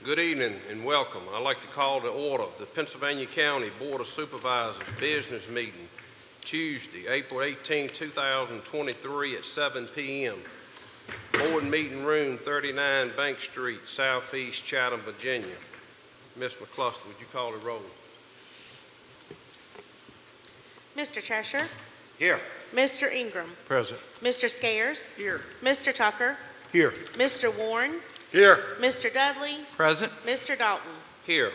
Good evening and welcome. I'd like to call to order the Pennsylvania County Board of Supervisors business meeting Tuesday, April 18, 2023 at 7 p.m. Board meeting room 39 Bank Street, Southeast Chatham, Virginia. Ms. McCluster, would you call the roll? Mr. Cheshire? Here. Mr. Ingram? Present. Mr. Scares? Here. Mr. Tucker? Here. Mr. Warren? Here. Mr. Dudley? Present. Mr. Dalton? Here.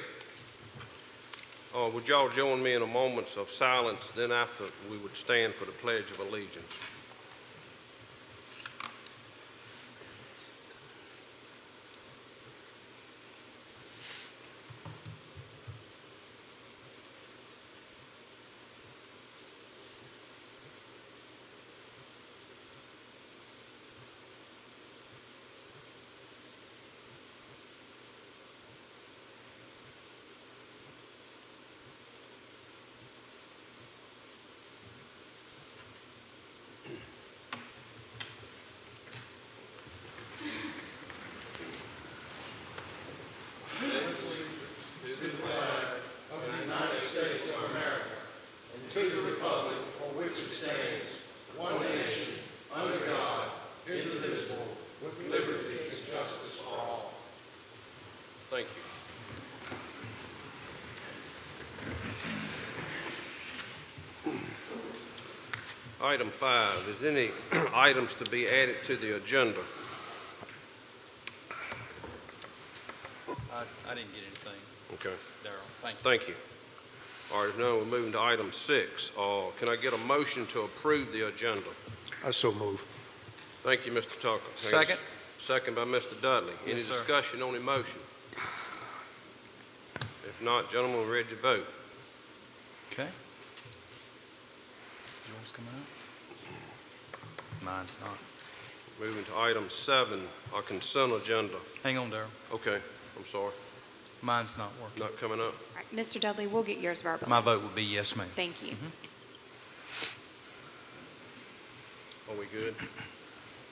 Would y'all join me in a moment of silence? Then after we would stand for the Pledge of Allegiance. Thank you. Item 5, is any items to be added to the agenda? I didn't get anything, Okay, Darrell. Thank you. thank you. All right, now we're moving to item 6. Can I get a motion to approve the agenda? I so move. Thank you, Mr. Tucker. Second. Second by Mr. Dudley. Any Yes, sir. discussion on the motion? If not, gentlemen, we're ready to vote. Okay. Yours coming up? Mine's not. Moving to item 7, our consent agenda. Hang on, Darrell. Okay, I'm sorry, Mine's not working. not coming up. All right, Mr. Dudley, we'll get yours verbally. My vote would be yes, ma'am. Thank you. Are we good?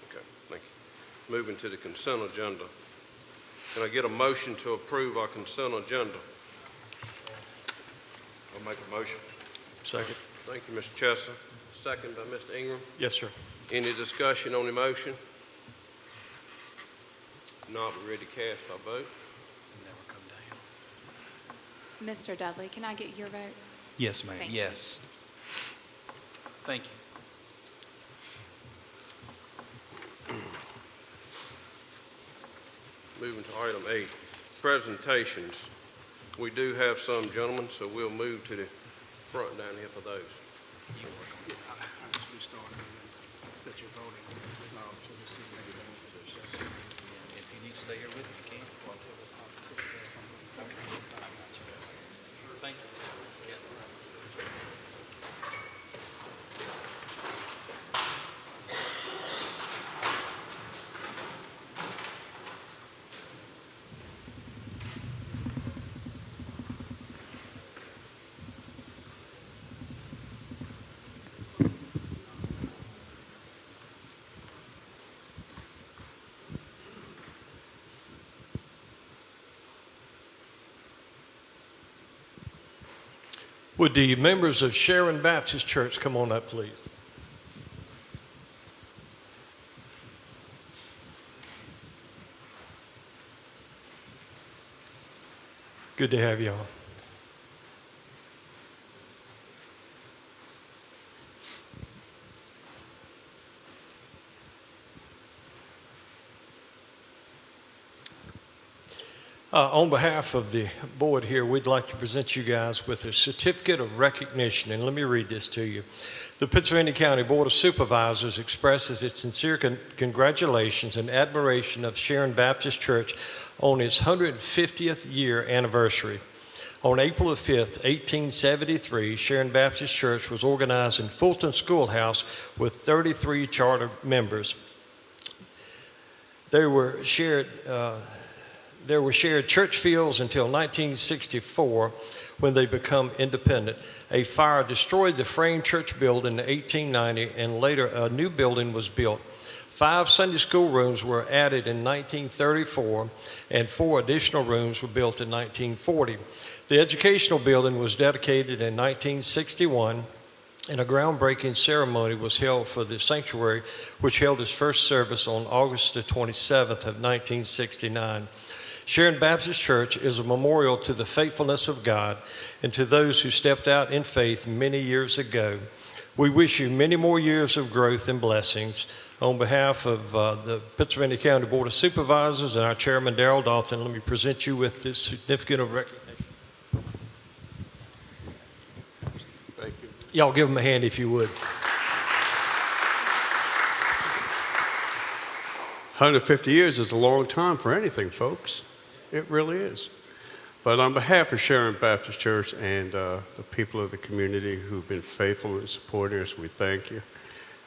Okay, thank you. Moving to the consent agenda. Can I get a motion to approve our consent agenda? I'll make a motion. Second. Thank you, Mr. Chester. Second by Mr. Ingram. Yes, sir. Any discussion on the motion? Not, we're ready to cast our vote. Never come down. Mr. Dudley, can I get your vote? Yes, ma'am. Thank you. Yes. Thank you. Moving to item 8, presentations. We do have some, gentlemen, so we'll move to the front down here for those. That you're voting. If you need to stay here with me, you can. Thank you. Would the members of Sharon Baptist Church come on up, please? Good to have you all. On behalf of the board here, we'd like to present you guys with a certificate of recognition, and let me read this to you. The Pennsylvania County Board of Supervisors expresses its sincere congratulations and admiration of Sharon Baptist Church on its 150th year anniversary. On April 5th, 1873, Sharon Baptist Church was organized in Fulton Schoolhouse with 33 charter members. There were shared church fields until 1964 when they become independent. A fire destroyed the frame church building in 1890, and later a new building was built. 5 Sunday school rooms were added in 1934, and 4 additional rooms were built in 1940. The educational building was dedicated in 1961, and a groundbreaking ceremony was held for the sanctuary, which held its first service on August the 27th of 1969. Sharon Baptist Church is a memorial to the faithfulness of God and to those who stepped out in faith many years ago. We wish you many more years of growth and blessings. On behalf of the Pennsylvania County Board of Supervisors and our chairman, Darrell Dalton, let me present you with this certificate of recognition. Thank you. Y'all give them a hand if you would. 150 years is a long time for anything, folks. It really is. But on behalf of Sharon Baptist Church and the people of the community who've been faithful in supporting us, we thank you.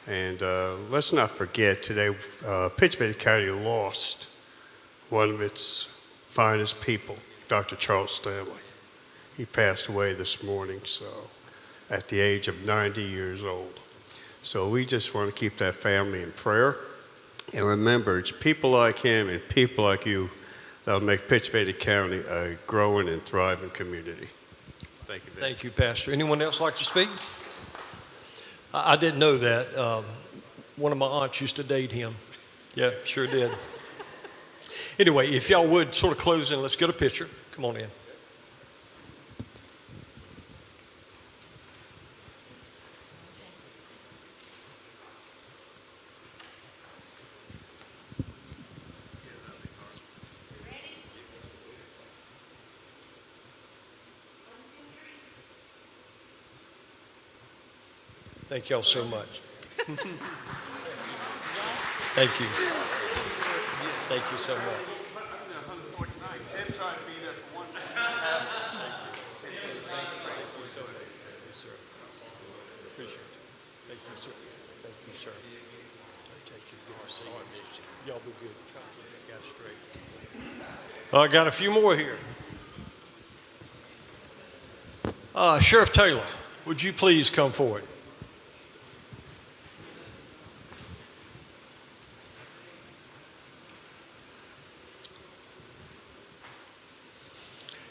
And let's not forget today, Pennsylvania County lost one of its finest people, Dr. Charles Stanley. He passed away this morning, so at the age of 90 years old. So we just want to keep that family in prayer. And remember, it's people like him and people like you that'll make Pennsylvania County a growing and thriving community. Thank you, Ben. Thank you, Pastor. Anyone else like to speak? I didn't know that. One of my aunts used to date him. Yeah, sure did. Anyway, if y'all would sort of close in, let's get a picture. Come on in. Thank y'all so much. Thank you. Thank you so much. Y'all be good. Got straight. I got a few more here. Sheriff Taylor, would you please come forward?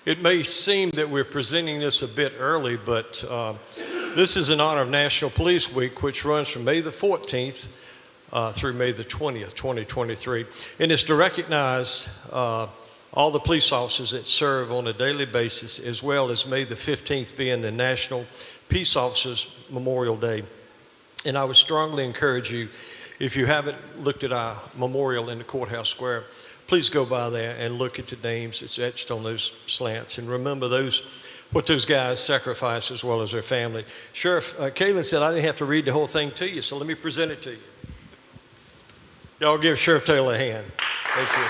It may seem that we're presenting this a bit early, but this is in honor of National Police Week, which runs from May the 14th through May the 20th, 2023. And it's to recognize all the police officers that serve on a daily basis, as well as May the 15th being the National Peace Officers Memorial Day. And I would strongly encourage you, if you haven't looked at our memorial in the courthouse square, please go by there and look at the names. It's etched on those slants. And remember what those guys sacrificed as well as their family. Sheriff Kalen said I didn't have to read the whole thing to you, so let me present it to you. Y'all give Sheriff Taylor a hand. Thank you.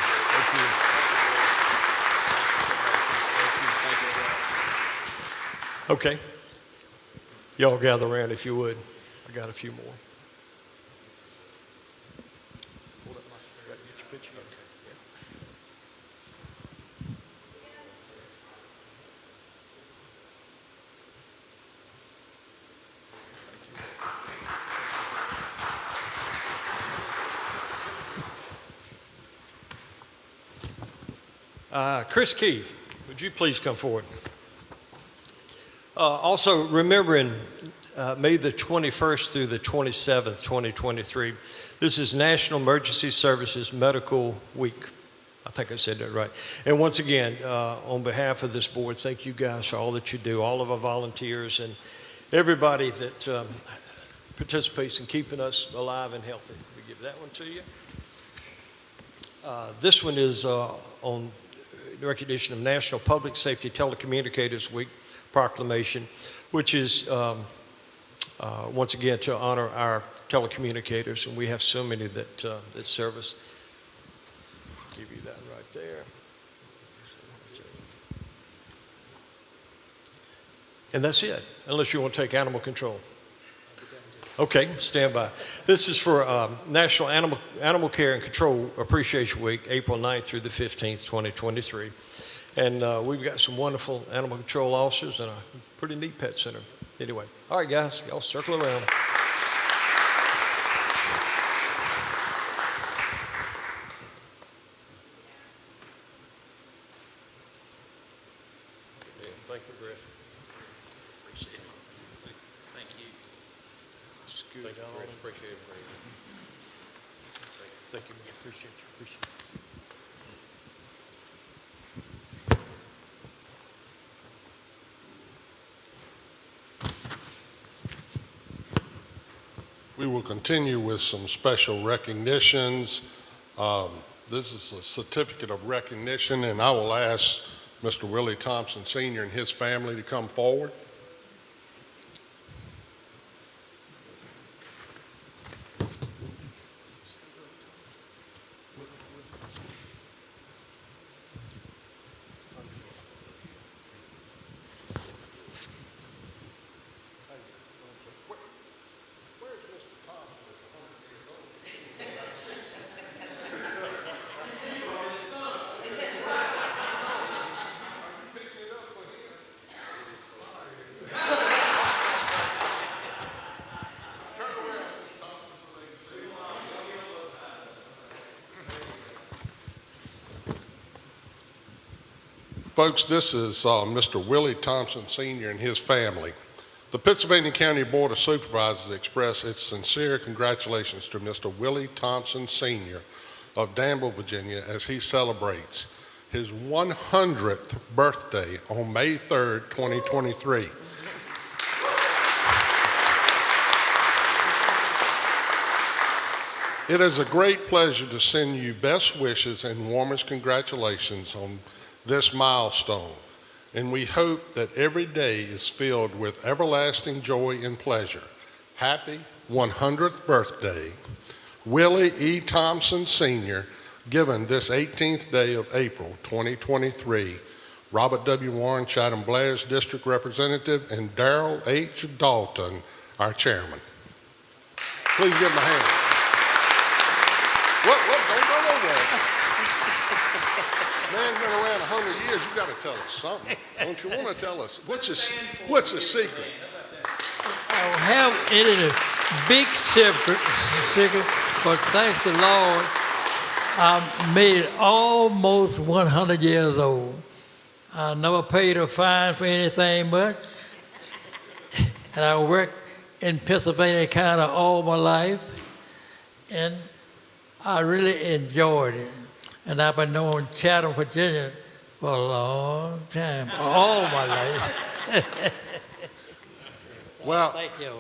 Thank you. Okay. Y'all gather around if you would. I got a few more. Hold up, Mike. I got to get your picture. Okay. Chris Key, would you please come forward? Also, remembering May the 21st through the 27th, 2023, this is National Emergency Services Medical Week. I think I said that right. And once again, on behalf of this board, thank you guys for all that you do, all of our volunteers and everybody that participates in keeping us alive and healthy. We give that one to you. This one is on recognition of National Public Safety Telecommunicators Week proclamation, which is once again to honor our telecommunicators, and we have so many that serve us. Give you that right there. And that's it, unless you want to take animal control. Okay, stand by. This is for National Animal Care and Control Appreciation Week, April 9th through the 15th, 2023. And we've got some wonderful animal control officers and a pretty neat pet center. Anyway, all right, guys, y'all circle around. Thank you, Brett. Appreciate it. Thank you. Thank you, Brett. Appreciate it, Brett. Thank you. Appreciate you. Appreciate you. We will continue with some special recognitions. This is a certificate of recognition, and I will ask Mr. Willie Thompson Sr. and his family to come forward. Folks, this is Mr. Willie Thompson Sr. and his family. The Pennsylvania County Board of Supervisors express its sincere congratulations to Mr. Willie Thompson Sr. of Danville, Virginia, as he celebrates his 100th birthday on May 3rd, 2023. It is a great pleasure to send you best wishes and warmest congratulations on this milestone, and we hope that every day is filled with everlasting joy and pleasure. Happy 100th birthday, Willie E. Thompson Sr., given this 18th day of April 2023. Robert W. Warren, Chatham Blair's District Representative, and Darrell H. Dalton, our Chairman. Please give him a hand. What, don't go nowhere. Man, been around 100 years, you got to tell us something. Don't you want to tell us? What's the secret? I don't have any big secret, but thanks the Lord, I made it almost 100 years old. I never paid a fine for anything much, and I worked in Pennsylvania County all my life, and I really enjoyed it. And I've been knowing Chatham, Virginia for a long time, all my life. Well, Thank you.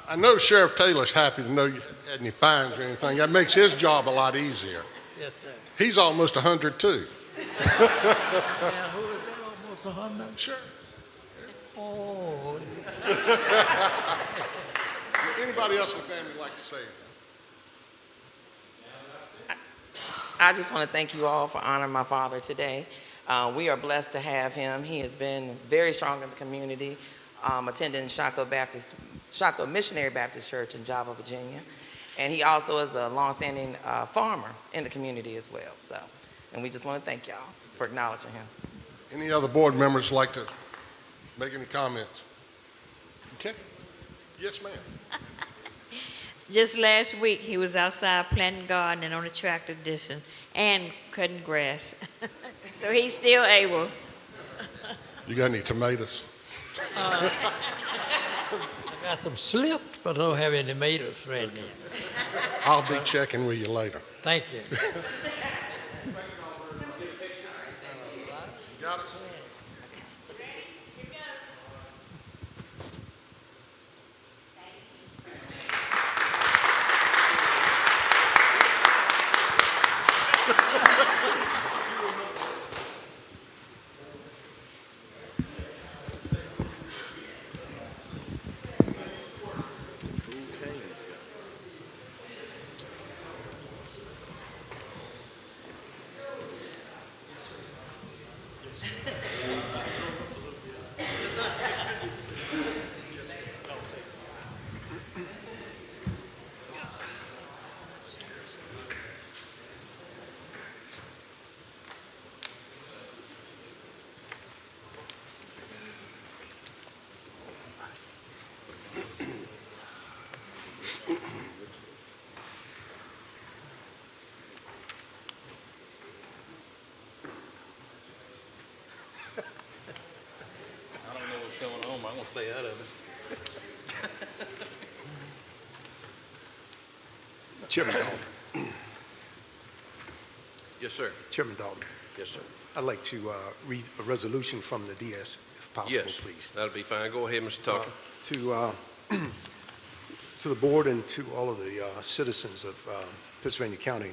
I know Sheriff Taylor's happy to know you had any fines or anything. That makes his job a lot easier. Yes, sir. He's almost 100 too. Yeah, who is that? Almost 100? Sure. Oh, Anybody else in the family like to say anything? I just want to thank you all for honoring my father today. We are blessed to have him. He has been very strong in the community, attending Shockoe Missionary Baptist Church in Java, Virginia. And he also is a longstanding farmer in the community as well. So, and we just want to thank y'all for acknowledging him. Any other board members like to make any comments? Okay. Yes, ma'am. Just last week, he was outside planting garden and on a tractor dishing and cutting grass. So he's still able. You got any tomatoes? I got some slips, but I don't have any tomatoes right now. I'll be checking with you later. Thank you. Got it? gonna stay out of it. Chairman Dalton. Yes, sir. Chairman Dalton, Yes, sir. I'd like to read a resolution from the DS, if possible, Yes, please. that'll be fine. Go ahead, Mr. Tucker. To the board and to all of the citizens of Pennsylvania County,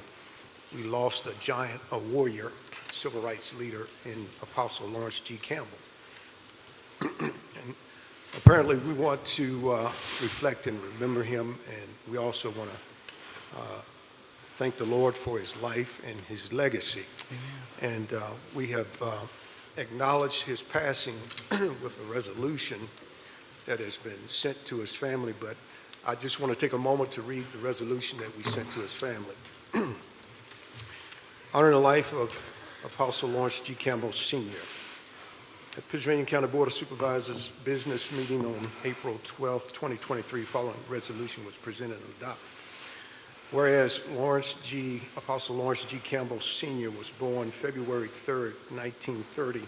we lost a giant, a warrior, civil rights leader in Apostle Lawrence G. Campbell. And apparently, we want to reflect and remember him, and we also want to thank the Lord for his life and his legacy. And we have acknowledged his passing with a resolution that has been sent to his family, but I just want to take a moment to read the resolution that we sent to his family. Honoring the life of Apostle Lawrence G. Campbell Sr. At Pennsylvania County Board of Supervisors business meeting on April 12, 2023, following resolution was presented and adopted. Whereas Apostle Lawrence G. Campbell Sr. was born February 3, 1930,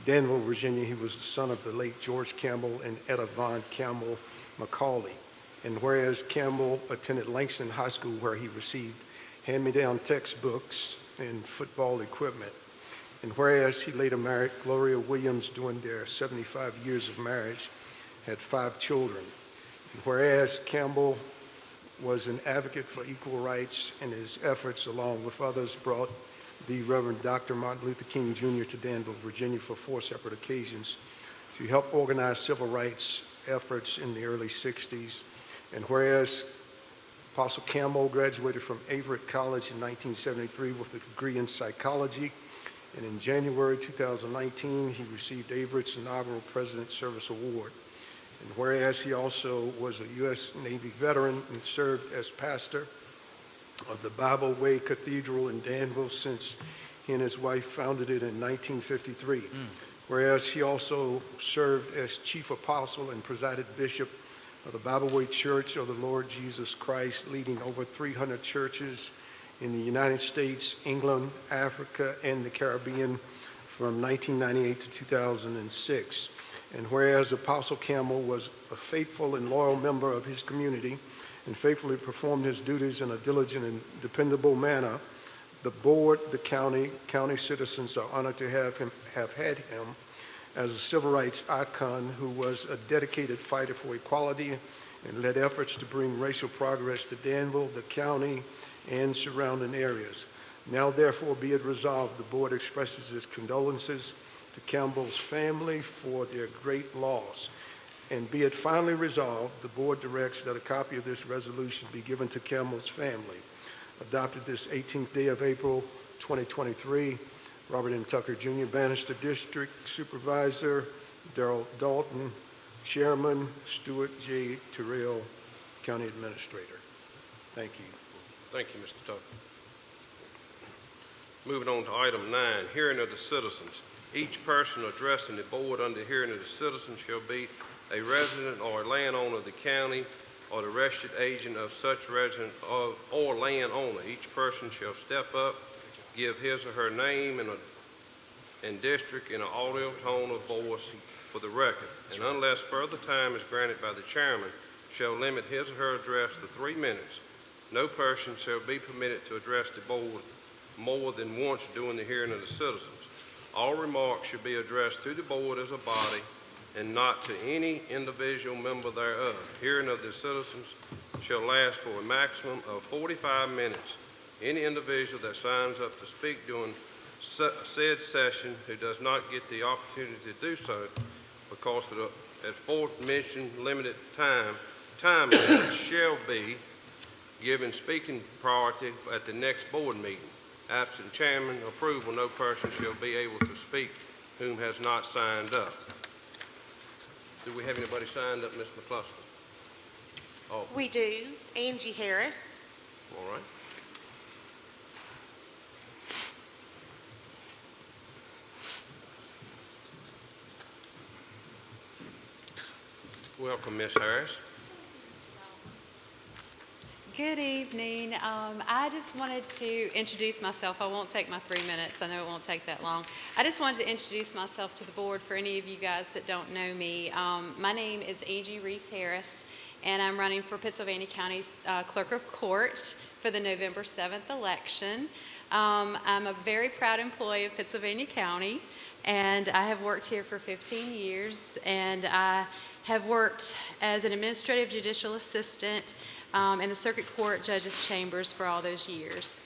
Danville, Virginia. He was the son of the late George Campbell and Etta Von Campbell Macaulay. And whereas Campbell attended Langston High School, where he received hand-me-down textbooks and football equipment. And whereas he later married Gloria Williams during their 75 years of marriage, had 5 children. And whereas Campbell was an advocate for equal rights, and his efforts, along with others, brought the Reverend Dr. Martin Luther King Jr. to Danville, Virginia for 4 separate occasions to help organize civil rights efforts in the early 60s. And whereas Apostle Campbell graduated from Everett College in 1973 with a degree in psychology, and in January 2019, he received Everett's inaugural President's Service Award. And whereas he also was a U.S. Navy veteran and served as pastor of the Bible Way Cathedral in Danville since he and his wife founded it in 1953. Whereas he also served as chief apostle and presided bishop of the Bible Way Church of the Lord Jesus Christ, leading over 300 churches in the United States, England, Africa, and the Caribbean from 1998 to 2006. And whereas Apostle Campbell was a faithful and loyal member of his community and faithfully performed his duties in a diligent and dependable manner, the board, the county citizens are honored to have had him as a civil rights icon who was a dedicated fighter for equality and led efforts to bring racial progress to Danville, the county, and surrounding areas. Now, therefore, be it resolved, the board expresses its condolences to Campbell's family for their great loss. And be it finally resolved, the board directs that a copy of this resolution be given to Campbell's family. Adopted this 18th day of April, 2023, Robert M. Tucker Jr., Bannister District Supervisor, Darrell Dalton, Chairman, Stuart J. Terrell, County Administrator. Thank you. Thank you, Mr. Tucker. Moving on to item 9, hearing of the citizens. Each person addressing the board under hearing of the citizens shall be a resident or a landowner of the county or the registered agent of such resident or landowner. Each person shall step up, give his or her name and district in an audio tone of voice for the record, and unless further time is granted by the chairman, shall limit his or her address to 3 minutes. No person shall be permitted to address the board more than once during the hearing of the citizens. All remarks should be addressed to the board as a body and not to any individual member thereof. Hearing of the citizens shall last for a maximum of 45 minutes. Any individual that signs up to speak during said session who does not get the opportunity to do so because of the aforementioned limited time limit shall be given speaking priority at the next board meeting. Absent chairman approval, no person shall be able to speak whom has not signed up. Do we have anybody signed up, Ms. McCluster? Oh, We do. Angie Harris. all right. Welcome, Ms. Harris. Good evening. I just wanted to introduce myself. I won't take my 3 minutes. I know it won't take that long. I just wanted to introduce myself to the board for any of you guys that don't know me. My name is Angie Reese Harris, and I'm running for Pittsylvania County's Clerk of Court for the November 7th election. I'm a very proud employee of Pennsylvania County, and I have worked here for 15 years, and I have worked as an administrative judicial assistant in the circuit court judges' chambers for all those years.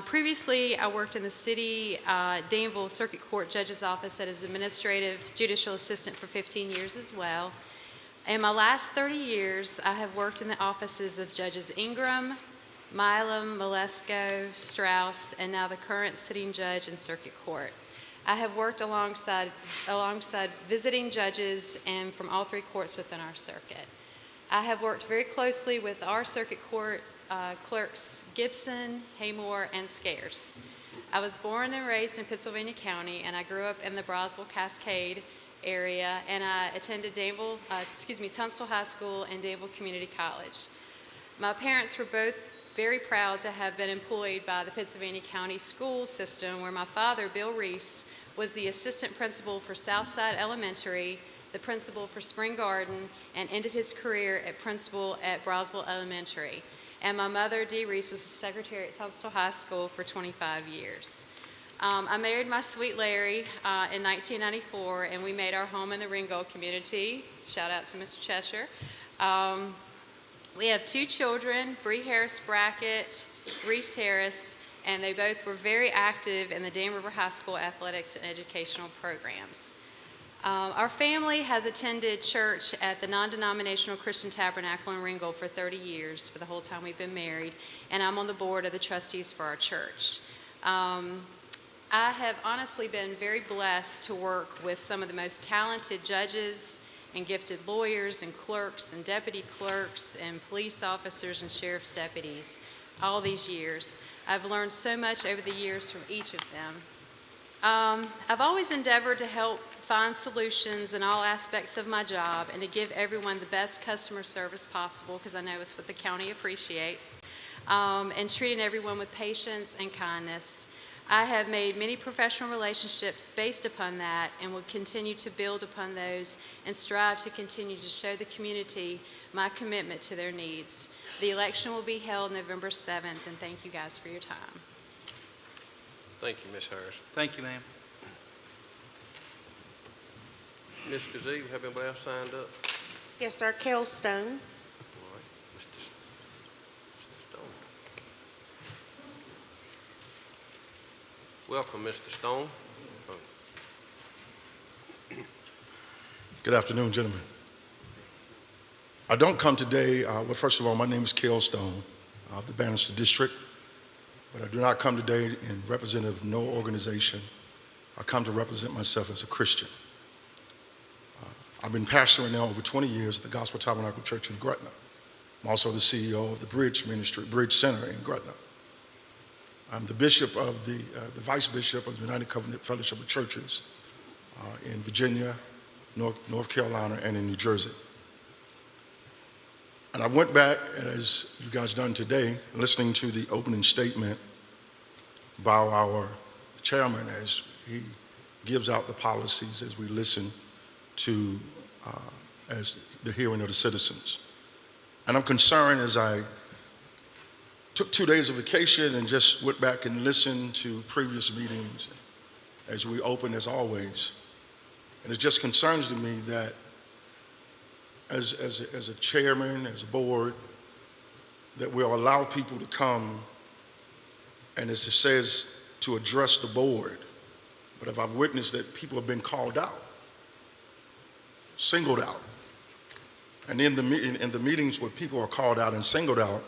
Previously, I worked in the city Danville Circuit Court Judge's Office as administrative judicial assistant for 15 years as well. In my last 30 years, I have worked in the offices of Judges Ingram, Milam, Malesko, Strauss, and now the current sitting judge in Circuit Court. I have worked alongside visiting judges and from all three courts within our circuit. I have worked very closely with our circuit court clerks Gibson, Haymore, and Scarce. I was born and raised in Pennsylvania County, and I grew up in the Brosville-Cascade area, and I attended Tunstall High School and Danville Community College. My parents were both very proud to have been employed by the Pennsylvania County school system, where my father, Bill Reese, was the assistant principal for Southside Elementary, the principal for Spring Garden, and ended his career at principal at Brosville Elementary. And my mother, Dee Reese, was the secretary at Tunstall High School for 25 years. I married my sweet Larry in 1994, and we made our home in the Ringgold community. Shout out to Mr. Cheshire. We have two children, Bree Harris Brackett, Reese Harris, and they both were very active in the Dan River High School athletics and educational programs. Our family has attended church at the non-denominational Christian Tabernacle in Ringgold for 30 years, for the whole time we've been married, and I'm on the board of the trustees for our church. I have honestly been very blessed to work with some of the most talented judges and gifted lawyers and clerks and deputy clerks and police officers and sheriff's deputies all these years. I've learned so much over the years from each of them. I've always endeavored to help find solutions in all aspects of my job and to give everyone the best customer service possible, because I know it's what the county appreciates, and treating everyone with patience and kindness. I have made many professional relationships based upon that and will continue to build upon those and strive to continue to show the community my commitment to their needs. The election will be held November 7th, and thank you guys for your time. Thank you, Ms. Harris. Thank you, ma'am. Ms. Kazee, have anybody else signed up? Yes, sir. Kel Stone. All right, Mr. Stone. Welcome, Mr. Stone. Good afternoon, gentlemen. I don't come today, well, first of all, my name is Kel Stone of the Bannister District, but I do not come today in representative of no organization. I come to represent myself as a Christian. I've been pastoring now over 20 years at the Gospel Tabernacle Church in Gretna. I'm also the CEO of the Bridge Ministry, Bridge Center in Gretna. I'm the bishop of the vice bishop of the United Covenant Fellowship of Churches in Virginia, North Carolina, and in New Jersey. And I went back, as you guys done today, listening to the opening statement by our chairman as he gives out the policies as we listen to as the hearing of the citizens. And I'm concerned as I took 2 days of vacation and just went back and listened to previous meetings as we open as always. And it just concerns to me that as a chairman, as a board, that we'll allow people to come and as it says, to address the board. But if I've witnessed that people have been called out, singled out. And in the meetings where people are called out and singled out,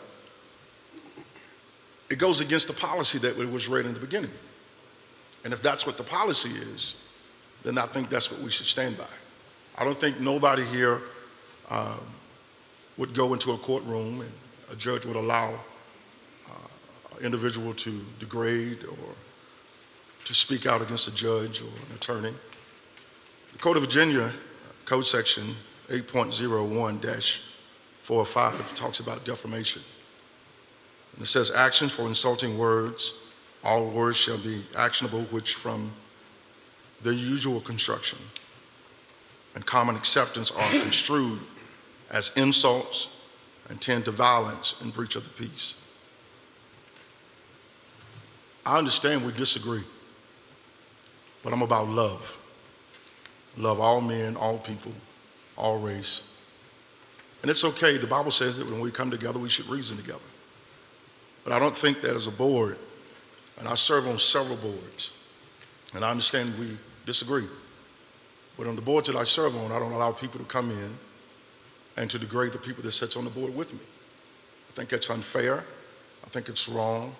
it goes against the policy that was read in the beginning. And if that's what the policy is, then I think that's what we should stand by. I don't think nobody here would go into a courtroom and a judge would allow an individual to degrade or to speak out against a judge or an attorney. The Code of Virginia, Code Section 8.01-45 talks about defamation. And it says, actions for insulting words. All words shall be actionable which from the usual construction and common acceptance are construed as insults and tend to violence and breach of the peace. I understand we disagree, but I'm about love. Love all men, all people, all race. And it's okay, the Bible says that when we come together, we should reason together. But I don't think that as a board, and I serve on several boards, and I understand we disagree, but on the boards that I serve on, I don't allow people to come in and to degrade the people that sits on the board with me. I think that's unfair. I think it's wrong.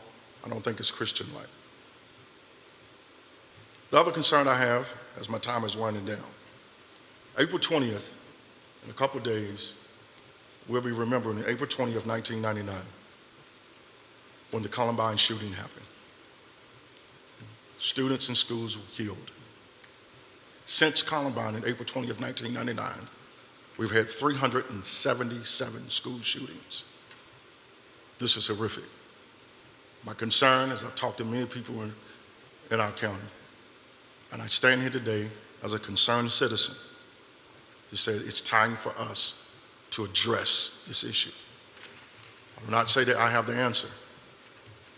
I don't think it's Christian-like. The other concern I have, as my time is winding down, April 20th, in a couple of days, we'll be remembering April 20th, 1999, when the Columbine shooting happened. Students in schools were killed. Since Columbine in April 20th, 1999, we've had 377 school shootings. This is horrific. My concern is I've talked to many people in our county, and I stand here today as a concerned citizen to say it's time for us to address this issue. I will not say that I have the answer,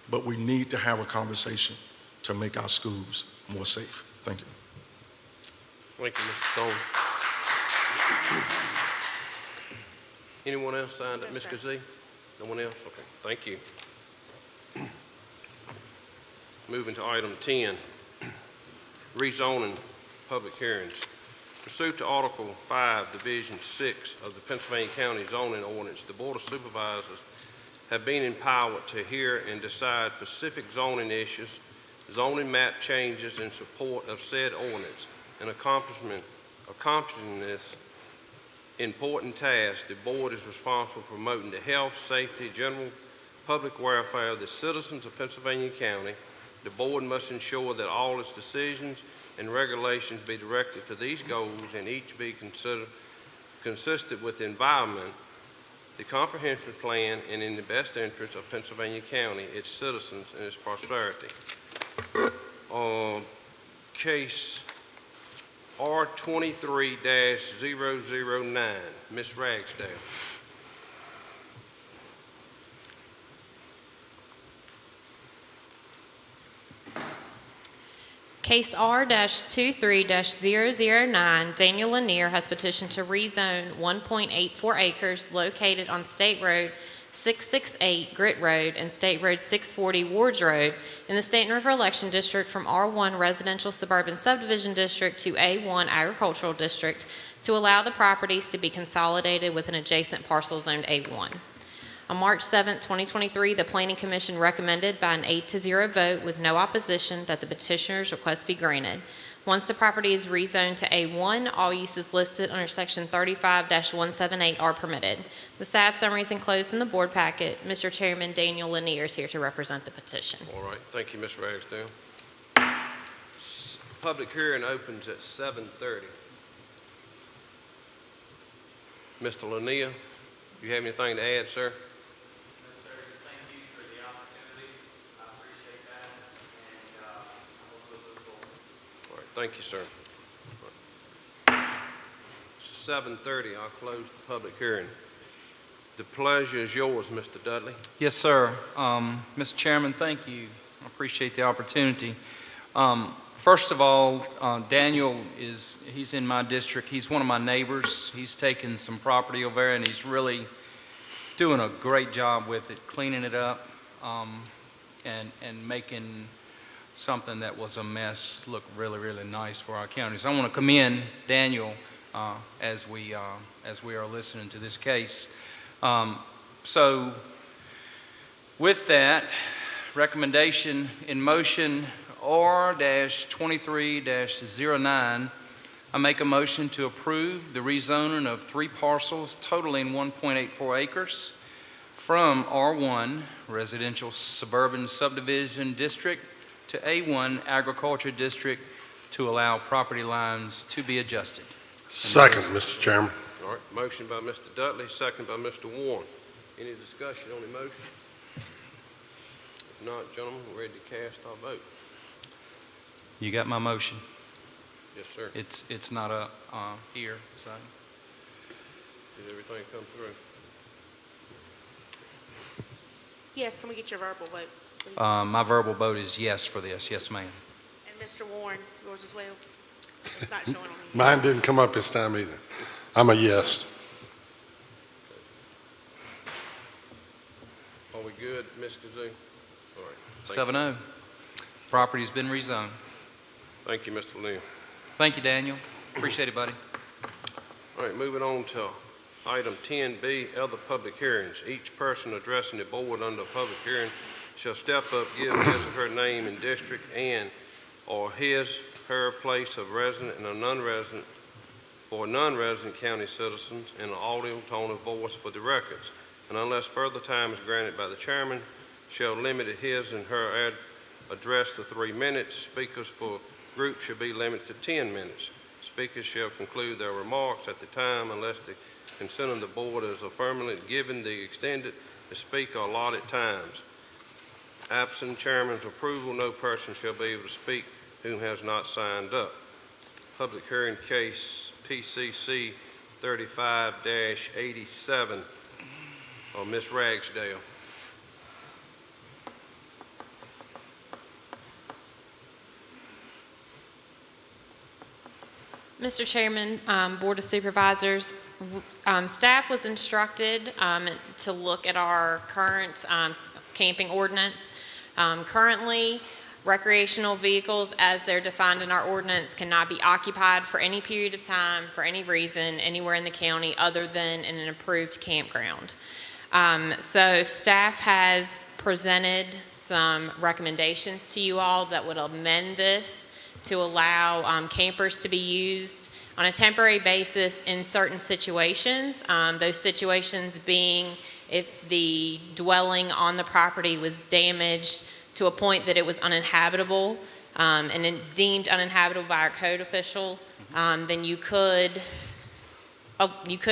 but we need to have a conversation to make our schools more safe. Thank you. Thank you, Mr. Stone. Anyone else signed up? Ms. Kazee? No one else? Okay, thank you. Moving to item 10, rezoning public hearings. Pursuant to Article 5, Division 6 of the Pennsylvania County Zoning Ordinance, the Board of Supervisors have been empowered to hear and decide specific zoning issues, zoning map changes in support of said ordinance, and accomplishing this important task. The board is responsible for promoting the health, safety, general public welfare of the citizens of Pennsylvania County. The board must ensure that all its decisions and regulations be directed to these goals and each be considered consistent with the environment, the comprehensive plan, and in the best interest of Pennsylvania County, its citizens, and its prosperity. Case R23-009, Ms. Ragsdale. Case R-23-009, Daniel Lanier has petitioned to rezone 1.84 acres located on State Road 668 Grit Road and State Road 640 Wards Road in the Staten River Election District from R1 Residential Suburban Subdivision District to A1 Agricultural District to allow the properties to be consolidated with an adjacent parcel zoned A1. On March 7, 2023, the Planning Commission recommended by an 8-0 vote with no opposition that the petitioner's request be granted. Once the property is rezoned to A1, all uses listed under Section 35-178 are permitted. The staff summary is enclosed in the board packet. Mr. Chairman, Daniel Lanier is here to represent the petition. All right, thank you, Ms. Ragsdale. Public hearing opens at 7:30. Mr. Lanier, do you have anything to add, sir? Thank you, sir. 7:30, I'll close the public hearing. The pleasure is yours, Mr. Dudley. Yes, sir. Mr. Chairman, thank you. I appreciate the opportunity. First of all, Daniel he's in my district. He's one of my neighbors. He's taken some property over there, and he's really doing a great job with it, cleaning it up and making something that was a mess look really, really nice for our county. So I want to commend Daniel as we are listening to this case. So with that recommendation in motion R-23-09, I make a motion to approve the rezoning of 3 parcels totaling 1.84 acres from R1 Residential Suburban Subdivision District to A1 Agriculture District to allow property lines to be adjusted. Second, Mr. Chairman. All right, motion by Mr. Dudley, second by Mr. Warren. Any discussion on the motion? not, gentlemen, we're ready to cast our vote. You got my motion. Yes, sir. It's not here, so. Did everything come through? Yes, can we get your verbal vote, please? My verbal vote is yes for this. Yes, ma'am. And Mr. Warren, yours as well? It's not showing on here. Mine didn't come up this time either. I'm a yes. Are we good, Ms. Kazoo? All right. Thank you. 7-0. Property's been rezoned. Thank you, Mr. Lynn. Thank you, Daniel. Appreciate it, buddy. All right, moving on to item 10B, other public hearings. Each person addressing the board under a public hearing shall step up, give his or her name and district or his, her place of resident and a non-resident for non-resident county citizens in an audio tone of voice for the records. And unless further time is granted by the chairman, shall limit his and her address to 3 minutes. Speakers for groups shall be limited to 10 minutes. Speakers shall conclude their remarks at the time unless the consent of the board is affirmatively given the extended the speaker allotted times. Absent chairman's approval, no person shall be able to speak whom has not signed up. Public hearing case PCC 35-87, Ms. Ragsdale. Mr. Chairman, Board of Supervisors, staff was instructed to look at our current camping ordinance. Currently, recreational vehicles, as they're defined in our ordinance, cannot be occupied for any period of time, for any reason, anywhere in the county other than in an approved campground. So staff has presented some recommendations to you all that would amend this to allow campers to be used on a temporary basis in certain situations. Those situations being if the dwelling on the property was damaged to a point that it was uninhabitable and deemed uninhabitable by our code official, then you could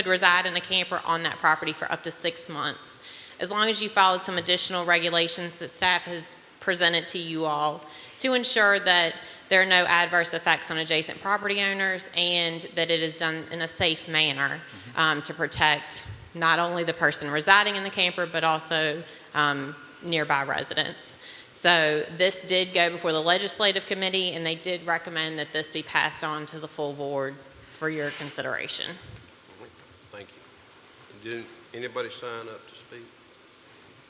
reside in a camper on that property for up to 6 months, as long as you followed some additional regulations that staff has presented to you all to ensure that there are no adverse effects on adjacent property owners and that it is done in a safe manner to protect not only the person residing in the camper, but also nearby residents. So this did go before the legislative committee, and they did recommend that this be passed on to the full board for your consideration. Thank you. Did anybody sign up to speak?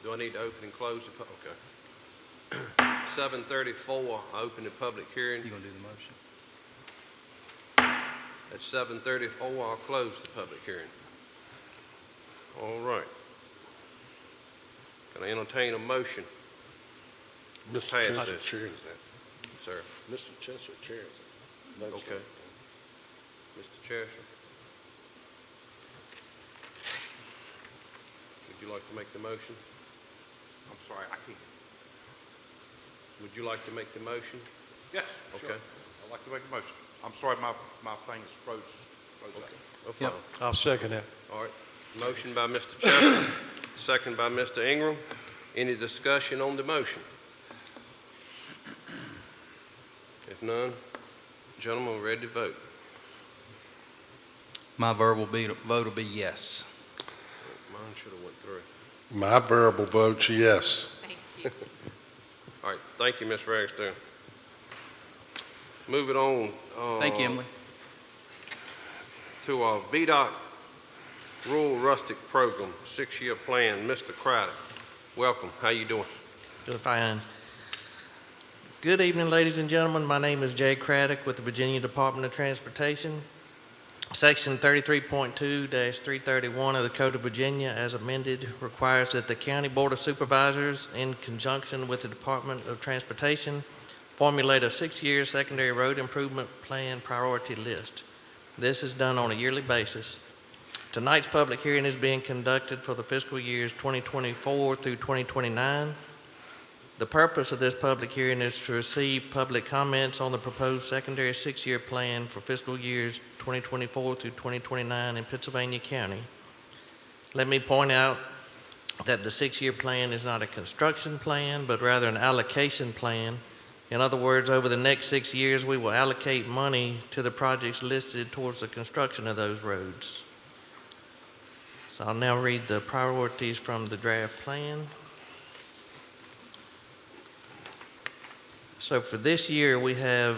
Do I need to open and close the, okay. 7:34, I open the public hearing. You gonna do the motion? At 7:34, I'll close the public hearing. All right. Can I entertain a motion? Mr. Pass Chester this. chairs that. Sir. Mr. Chester chairs it. Okay. Mr. Cheshire. Would you like to make the motion? I'm sorry, I can't. Would you like to make the motion? Yes, sure. Okay. I'd like to make a motion. I'm sorry, my thing is froze Okay. up. No problem. I'll second that. All right. Motion by Mr. Chester, second by Mr. Ingram. Any discussion on the motion? If none, gentlemen, we're ready to vote. My verbal vote will be yes. Mine should have went through. My verbal vote's yes. Thank you. All right, thank you, Ms. Ragsdale. Moving on. Thank you, Emily. To our VDOT Rural Rustic Program, 6-year plan, Mr. Craddock. Welcome, how you doing? Doing fine. Good evening, ladies and gentlemen. My name is Jay Craddock with the Virginia Department of Transportation. Section 33.2-331 of the Code of Virginia, as amended, requires that the County Board of Supervisors, in conjunction with the Department of Transportation, formulate a 6-year secondary road improvement plan priority list. This is done on a yearly basis. Tonight's public hearing is being conducted for the fiscal years 2024 through 2029. The purpose of this public hearing is to receive public comments on the proposed secondary 6-year plan for fiscal years 2024 through 2029 in Pennsylvania County. Let me point out that the 6-year plan is not a construction plan, but rather an allocation plan. In other words, over the next 6 years, we will allocate money to the projects listed towards the construction of those roads. So I'll now read the priorities from the draft plan. So for this year, we have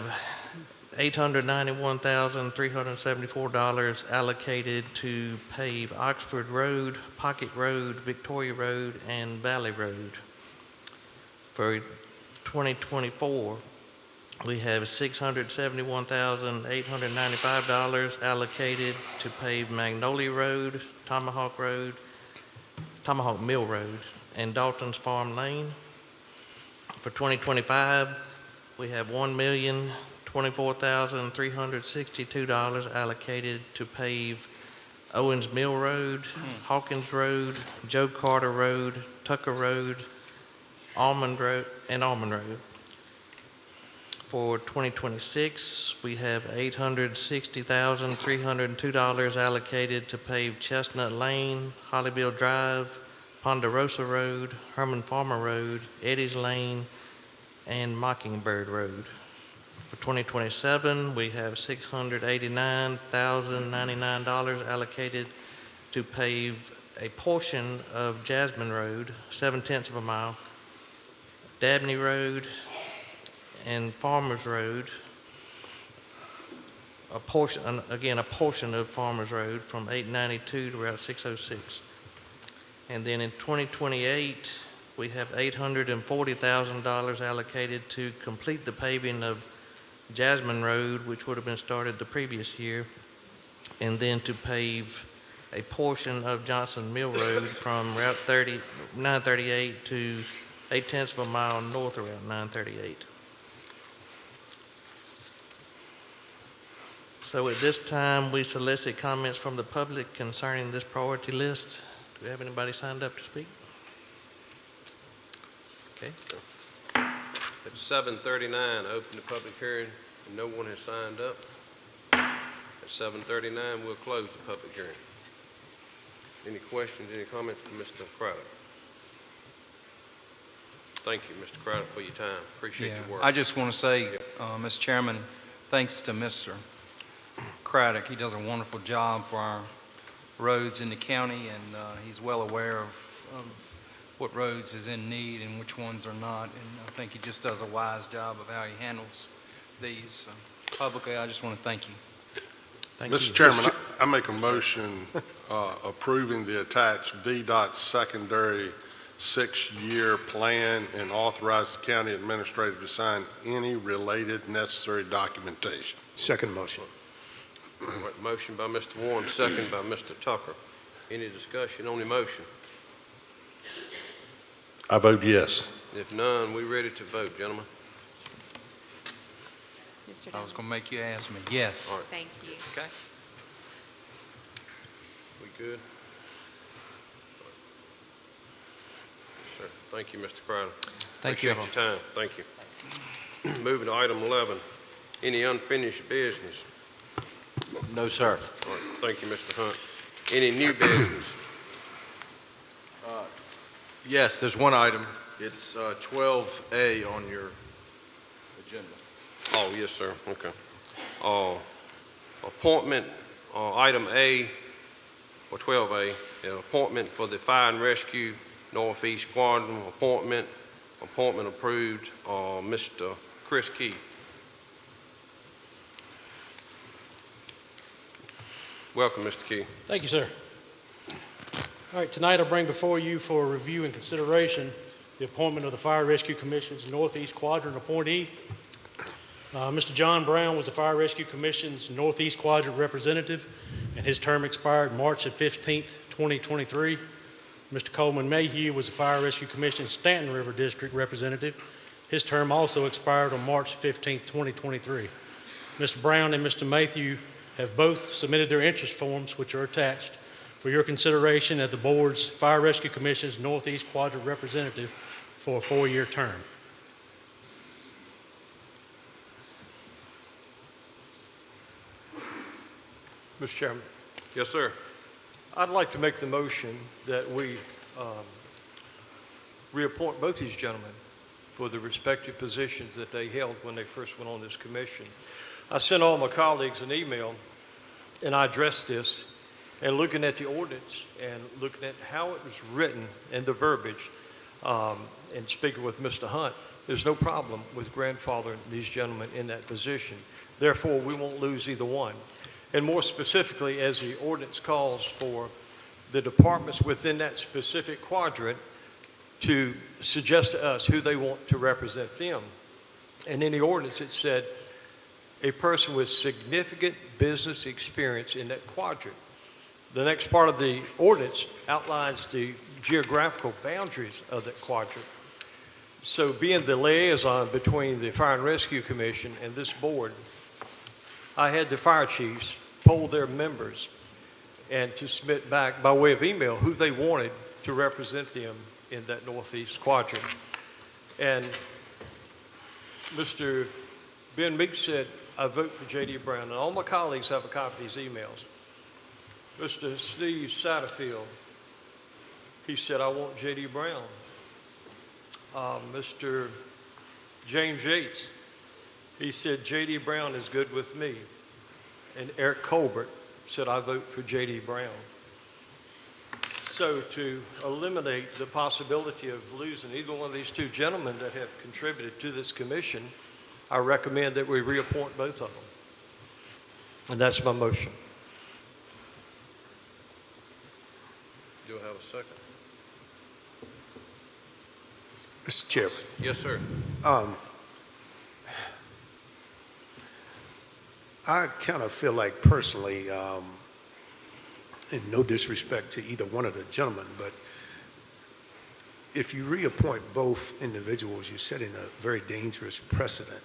$891,374 allocated to pave Oxford Road, Pocket Road, Victoria Road, and Valley Road. For 2024, we have $671,895 allocated to pave Magnolia Road, Tomahawk Mill Road, and Dalton's Farm Lane. For 2025, we have $1,024,362 allocated to pave Owens Mill Road, Hawkins Road, Joe Carter Road, Tucker Road, Almond Road. For 2026, we have $860,302 allocated to pave Chestnut Lane, Hollyville Drive, Ponderosa Road, Herman Farmer Road, Eddie's Lane, and Mockingbird Road. For 2027, we have $689,099 allocated to pave a portion of Jasmine Road, 7/10 of a mile, Dabney Road, and Farmers Road, a portion of Farmers Road from 892 to Route 606. And then in 2028, we have $840,000 allocated to complete the paving of Jasmine Road, which would have been started the previous year, and then to pave a portion of Johnson Mill Road from Route 938 to 8/10 of a mile north of Route 938. So at this time, we solicit comments from the public concerning this priority list. Do we have anybody signed up to speak? Okay. At 7:39, open the public hearing, and no one has signed up. At 7:39, we'll close the public hearing. Any questions, any comments from Mr. Craddock? Thank you, Mr. Craddock, for your time. Appreciate your work. I just want to say, Mr. Chairman, thanks to Mr. Craddock. He does a wonderful job for our roads in the county, and he's well aware of what roads is in need and which ones are not, and I think he just does a wise job of how he handles these. Publicly, I just want to thank you. Mr. Chairman, I make a motion approving the attached VDOT secondary 6-year plan and authorize the county administrator to sign any related necessary documentation. Second motion. All right, motion by Mr. Warren, second by Mr. Tucker. Any discussion on the motion? I vote yes. If none, we ready to vote, gentlemen? Mr. I was Dillon. going to make you ask me. Yes. All right. Thank you. Okay. We good? Yes, sir. Thank you, Mr. Crowder. Thank you. Appreciate your time. Thank you. Moving to item 11, any unfinished business? No, sir. All right, thank you, Mr. Hunt. Any new business? Yes, there's one item. It's 12A on your agenda. Oh, yes, sir, okay. Appointment, item A, or 12A, appointment for the Fire and Rescue Northeast Quadrant, appointment approved, Mr. Chris Key. Welcome, Mr. Key. Thank you, sir. All right, tonight I bring before you for review and consideration the appointment of the Fire Rescue Commission's Northeast Quadrant appointee. Mr. John Brown was the Fire Rescue Commission's Northeast Quadrant representative, and his term expired March 15th, 2023. Mr. Coleman Mayhew was the Fire Rescue Commission's Stanton River District representative. His term also expired on March 15th, 2023. Mr. Brown and Mr. Mayhew have both submitted their interest forms, which are attached, for your consideration at the board's Fire Rescue Commission's Northeast Quadrant representative for a 4-year term. Mr. Chairman, Yes, sir. I'd like to make the motion that we reappoint both these gentlemen for the respective positions that they held when they first went on this commission. I sent all my colleagues an email, and I addressed this, and looking at the ordinance and looking at how it was written and the verbiage, and speaking with Mr. Hunt, there's no problem with grandfathering these gentlemen in that position. Therefore, we won't lose either one. And more specifically, as the ordinance calls for the departments within that specific quadrant to suggest to us who they want to represent them. And in the ordinance, it said a person with significant business experience in that quadrant. The next part of the ordinance outlines the geographical boundaries of that quadrant. So being the liaison between the Fire and Rescue Commission and this board, I had the fire chiefs poll their members and to submit back by way of email who they wanted to represent them in that northeast quadrant. And Mr. Ben Meek said, I vote for J.D. Brown. And all my colleagues have a copy of these emails. Mr. Steve Satterfield, he said, I want J.D. Brown. Mr. James Yates, he said, J.D. Brown is good with me. And Eric Colbert said, I vote for J.D. Brown. So to eliminate the possibility of losing either one of these two gentlemen that have contributed to this commission, I recommend that we reappoint both of them. And that's my motion. Do I have a second? Mr. Chairman. Yes, sir. I kind of feel like personally, and no disrespect to either one of the gentlemen, but if you reappoint both individuals, you're setting a very dangerous precedent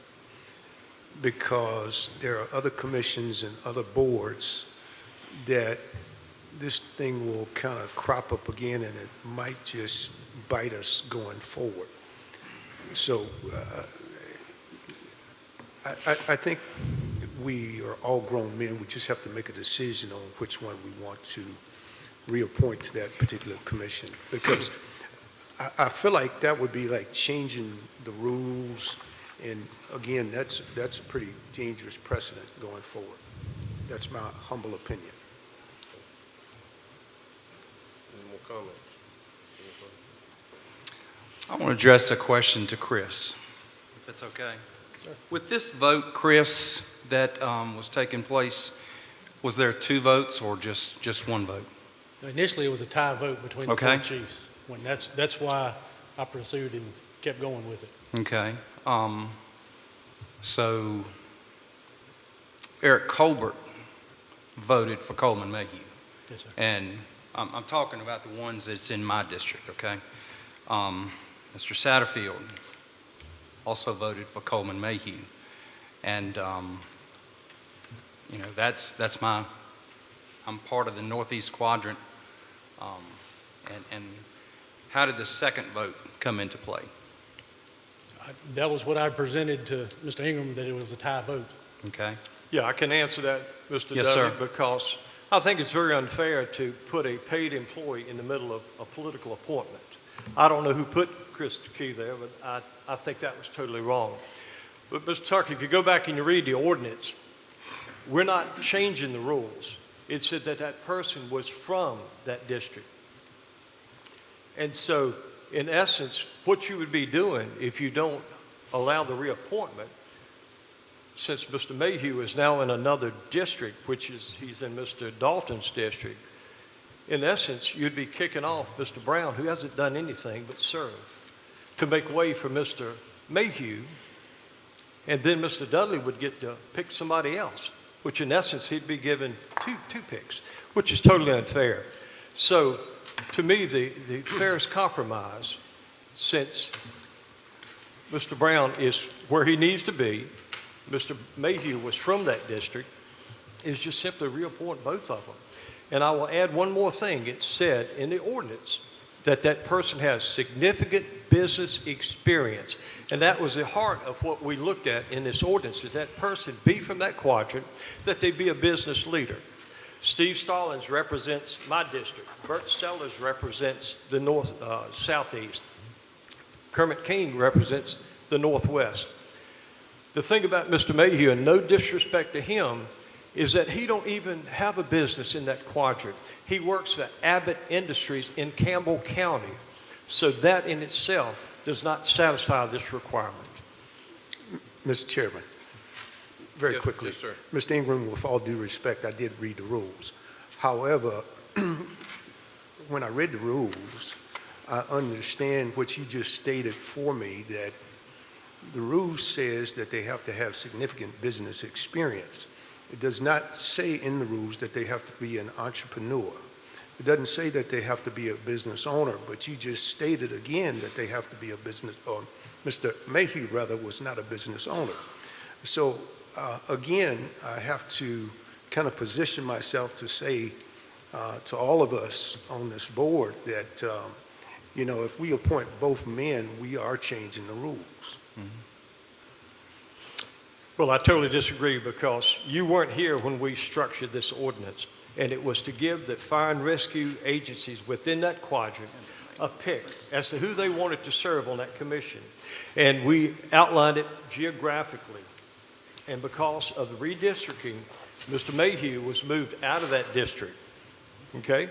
because there are other commissions and other boards that this thing will kind of crop up again and it might just bite us going forward. So I think we are all grown men. We just have to make a decision on which one we want to reappoint to that particular commission because I feel like that would be like changing the rules. And again, that's a pretty dangerous precedent going forward. That's my humble opinion. Any more comments? I want to address a question to Chris, if it's okay. Sure. With this vote, Chris, that was taking place, was there 2 votes or just 1 vote? Initially, it was a tie vote between the Okay. two chiefs. That's why I pursued and kept going with it. Okay. So Eric Colbert voted for Coleman Mayhew. Yes, sir. And I'm talking about the ones that's in my district, okay? Mr. Satterfield also voted for Coleman Mayhew. And, that's I'm part of the Northeast Quadrant. And how did the second vote come into play? That was what I presented to Mr. Ingram, that it was a tie vote. Okay. Yeah, I can answer that, Mr. Yes, Dudley, sir. because I think it's very unfair to put a paid employee in the middle of a political appointment. I don't know who put Chris Key there, but I think that was totally wrong. But, Mr. Tucker, if you go back and you read the ordinance, we're not changing the rules. It said that that person was from that district. And so, in essence, what you would be doing if you don't allow the reappointment, since Mr. Mayhew is now in another district, he's in Mr. Dalton's district, in essence, you'd be kicking off Mr. Brown, who hasn't done anything but serve, to make way for Mr. Mayhew, and then Mr. Dudley would get to pick somebody else, which in essence, he'd be given two picks, which is totally unfair. So, to me, the fairest compromise, since Mr. Brown is where he needs to be, Mr. Mayhew was from that district, is just simply reappoint both of them. And I will add one more thing. It said in the ordinance that that person has significant business experience. And that was the heart of what we looked at in this ordinance, that that person be from that quadrant, that they be a business leader. Steve Stallings represents my district. Bert Sellers represents the southeast. Kermit King represents the Northwest. The thing about Mr. Mayhew, and no disrespect to him, is that he don't even have a business in that quadrant. He works for Abbott Industries in Campbell County. So that in itself does not satisfy this requirement. Mr. Chairman, very Yes, quickly. yes, sir. Mr. Ingram, with all due respect, I did read the rules. However, when I read the rules, I understand what you just stated for me, that the rule says that they have to have significant business experience. It does not say in the rules that they have to be an entrepreneur. It doesn't say that they have to be a business owner, but you just stated again that they have to be a business, or Mr. Mayhew, rather, was not a business owner. So, again, I have to kind of position myself to say to all of us on this board that, you know, if we appoint both men, we are changing the rules. Well, I totally disagree, because you weren't here when we structured this ordinance, and it was to give the fire and rescue agencies within that quadrant a pick as to who they wanted to serve on that commission. And we outlined it geographically. And because of the redistricting, Mr. Mayhew was moved out of that district. Okay?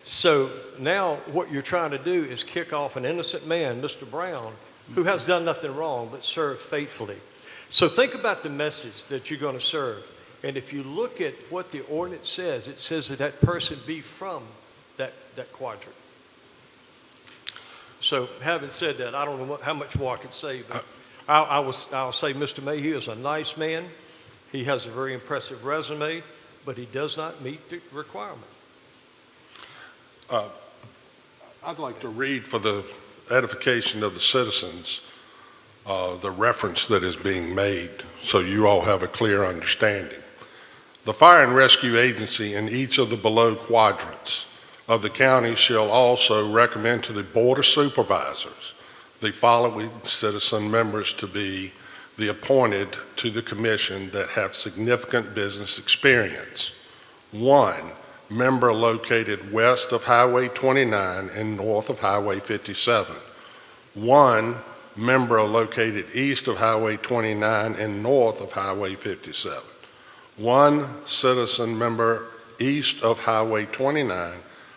So now what you're trying to do is kick off an innocent man, Mr. Brown, who has done nothing wrong but served faithfully. So think about the message that you're going to serve. And if you look at what the ordinance says, it says that that person be from that quadrant. So having said that, I don't know how much more I can say, but I'll say Mr. Mayhew is a nice man. He has a very impressive resume, but he does not meet the requirement. I'd like to read, for the edification of the citizens, the reference that is being made, so you all have a clear understanding. The Fire and Rescue Agency in each of the below quadrants of the county shall also recommend to the Board of Supervisors the following citizen members to be the appointed to the commission that have significant business experience. 1, member located west of Highway 29 and north of Highway 57. 1, member located east of Highway 29 and north of Highway 57. 1 citizen member east of Highway 29,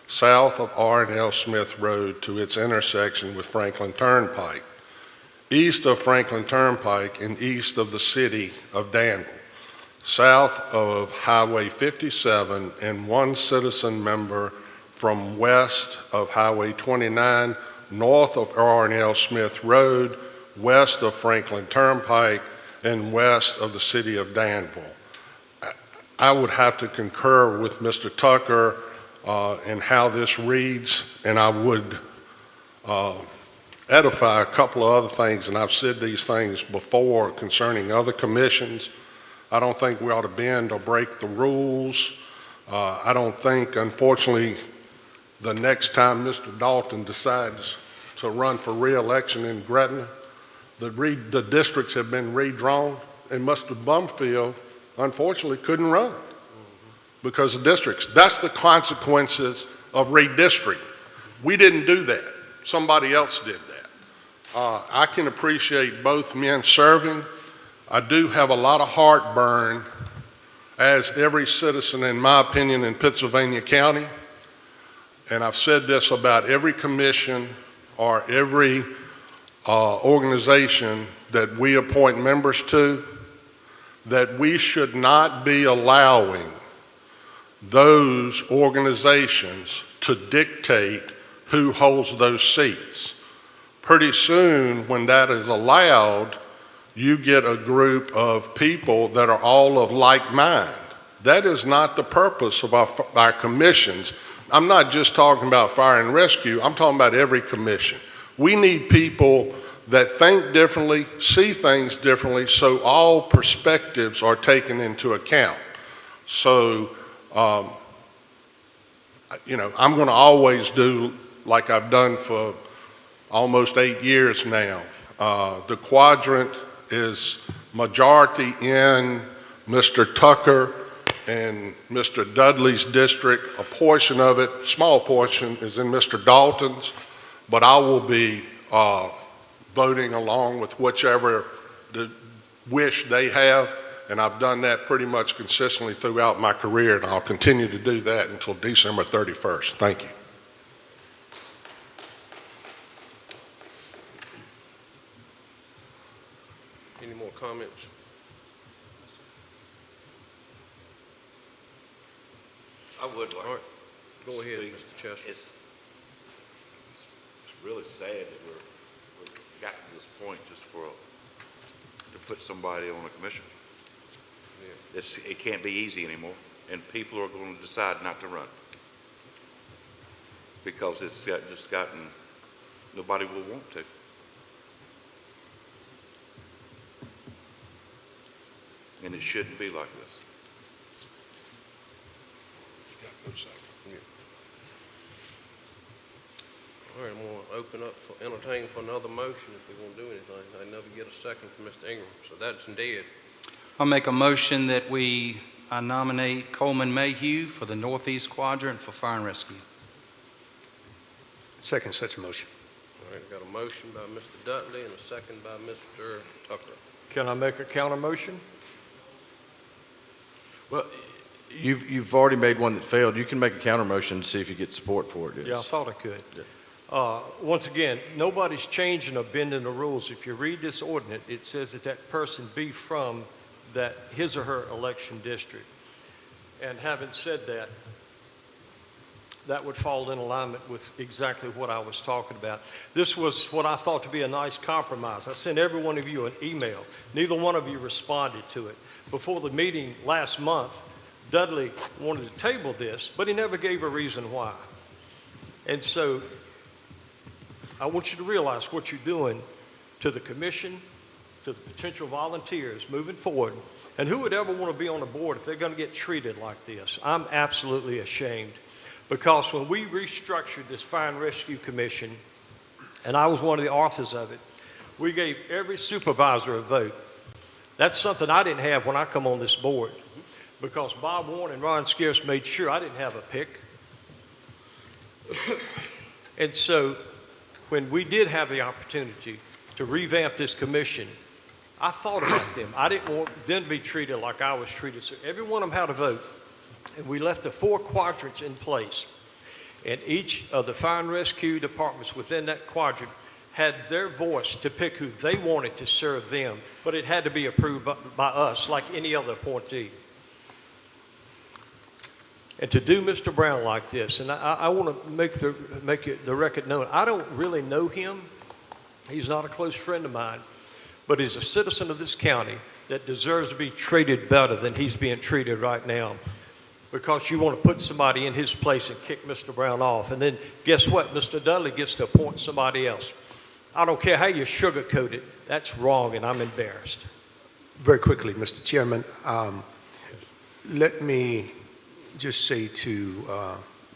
south of R&L Smith Road to its intersection with Franklin Turnpike, east of Franklin Turnpike and east of the city of Danville, south of Highway 57, and 1 citizen member from west of Highway 29, north of R&L Smith Road, west of Franklin Turnpike, and west of the city of Danville. I would have to concur with Mr. Tucker in how this reads, and I would edify a couple of other things, and I've said these things before concerning other commissions. I don't think we ought to bend or break the rules. I don't think, unfortunately, the next time Mr. Dalton decides to run for re-election in Gretna, the districts have been redrawn, and Mr. Bumfield, unfortunately, couldn't run because of districts. That's the consequences of redistricting. We didn't do that. Somebody else did that. I can appreciate both men serving. I do have a lot of heartburn, as every citizen, in my opinion, in Pittsylvania County, and I've said this about every commission or every organization that we appoint members to, that we should not be allowing those organizations to dictate who holds those seats. Pretty soon, when that is allowed, you get a group of people that are all of like mind. That is not the purpose of our commissions. I'm not just talking about fire and rescue, I'm talking about every commission. We need people that think differently, see things differently, so all perspectives are taken into account. So, I'm going to always do like I've done for almost 8 years now. The quadrant is majority in Mr. Tucker and Mr. Dudley's district. A portion of it, small portion, is in Mr. Dalton's, but I will be voting along with whichever the wish they have, and I've done that pretty much consistently throughout my career, and I'll continue to do that until December 31st. Thank you. Any more comments? I would like. All right, go ahead, speak. Mr. Chester. It's really sad that we've got to this point just to put somebody on a commission. Yeah. It can't be easy anymore, and people are going to decide not to run because it's just gotten, nobody will want to. And it shouldn't be like this. All right, I'm going to open up for entertain for another motion if we want to do anything. I never get a second from Mr. Ingram, so that's dead. I'll make a motion that I nominate Coleman Mayhew for the Northeast Quadrant for Fire and Rescue. Second such motion. All right, got a motion by Mr. Dudley and a second by Mr. Tucker. Can I make a counter motion? Well, you've already made one that failed. You can make a counter motion and see if you get support for it. Yeah, I thought I could. Yeah. Once again, nobody's changing or bending the rules. If you read this ordinance, it says that that person be from his or her election district. And having said that, that would fall in alignment with exactly what I was talking about. This was what I thought to be a nice compromise. I sent every one of you an email. Neither one of you responded to it. Before the meeting last month, Dudley wanted to table this, but he never gave a reason why. And so I want you to realize what you're doing to the commission, to the potential volunteers moving forward, and who would ever want to be on a board if they're going to get treated like this. I'm absolutely ashamed, because when we restructured this Fire and Rescue Commission, and I was one of the authors of it, we gave every supervisor a vote. That's something I didn't have when I come on this board, because Bob Warren and Ron Scarce made sure I didn't have a pick. And so when we did have the opportunity to revamp this commission, I thought about them. I didn't want them to be treated like I was treated. So every one of them had a vote. And we left the 4 quadrants in place. And each of the fire and rescue departments within that quadrant had their voice to pick who they wanted to serve them. But it had to be approved by us like any other appointee. And to do Mr. Brown like this, and I want to make the record known, I don't really know him. He's not a close friend of mine, but he's a citizen of this county that deserves to be treated better than he's being treated right now, because you want to put somebody in his place and kick Mr. Brown off. And then guess what? Mr. Dudley gets to appoint somebody else. I don't care how you sugarcoat it. That's wrong, and I'm embarrassed. Very quickly, Mr. Chairman, let me just say to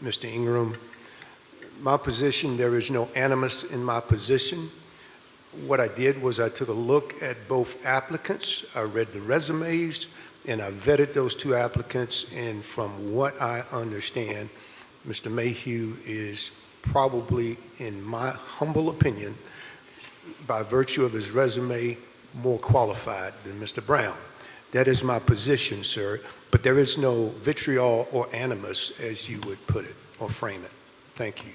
Mr. Ingram, my position, there is no animus in my position. What I did was I took a look at both applicants. I read the resumes, and I vetted those 2 applicants, and from what I understand, Mr. Mayhew is probably, in my humble opinion, by virtue of his resume, more qualified than Mr. Brown. That is my position, sir, but there is no vitriol or animus, as you would put it or frame it. Thank you.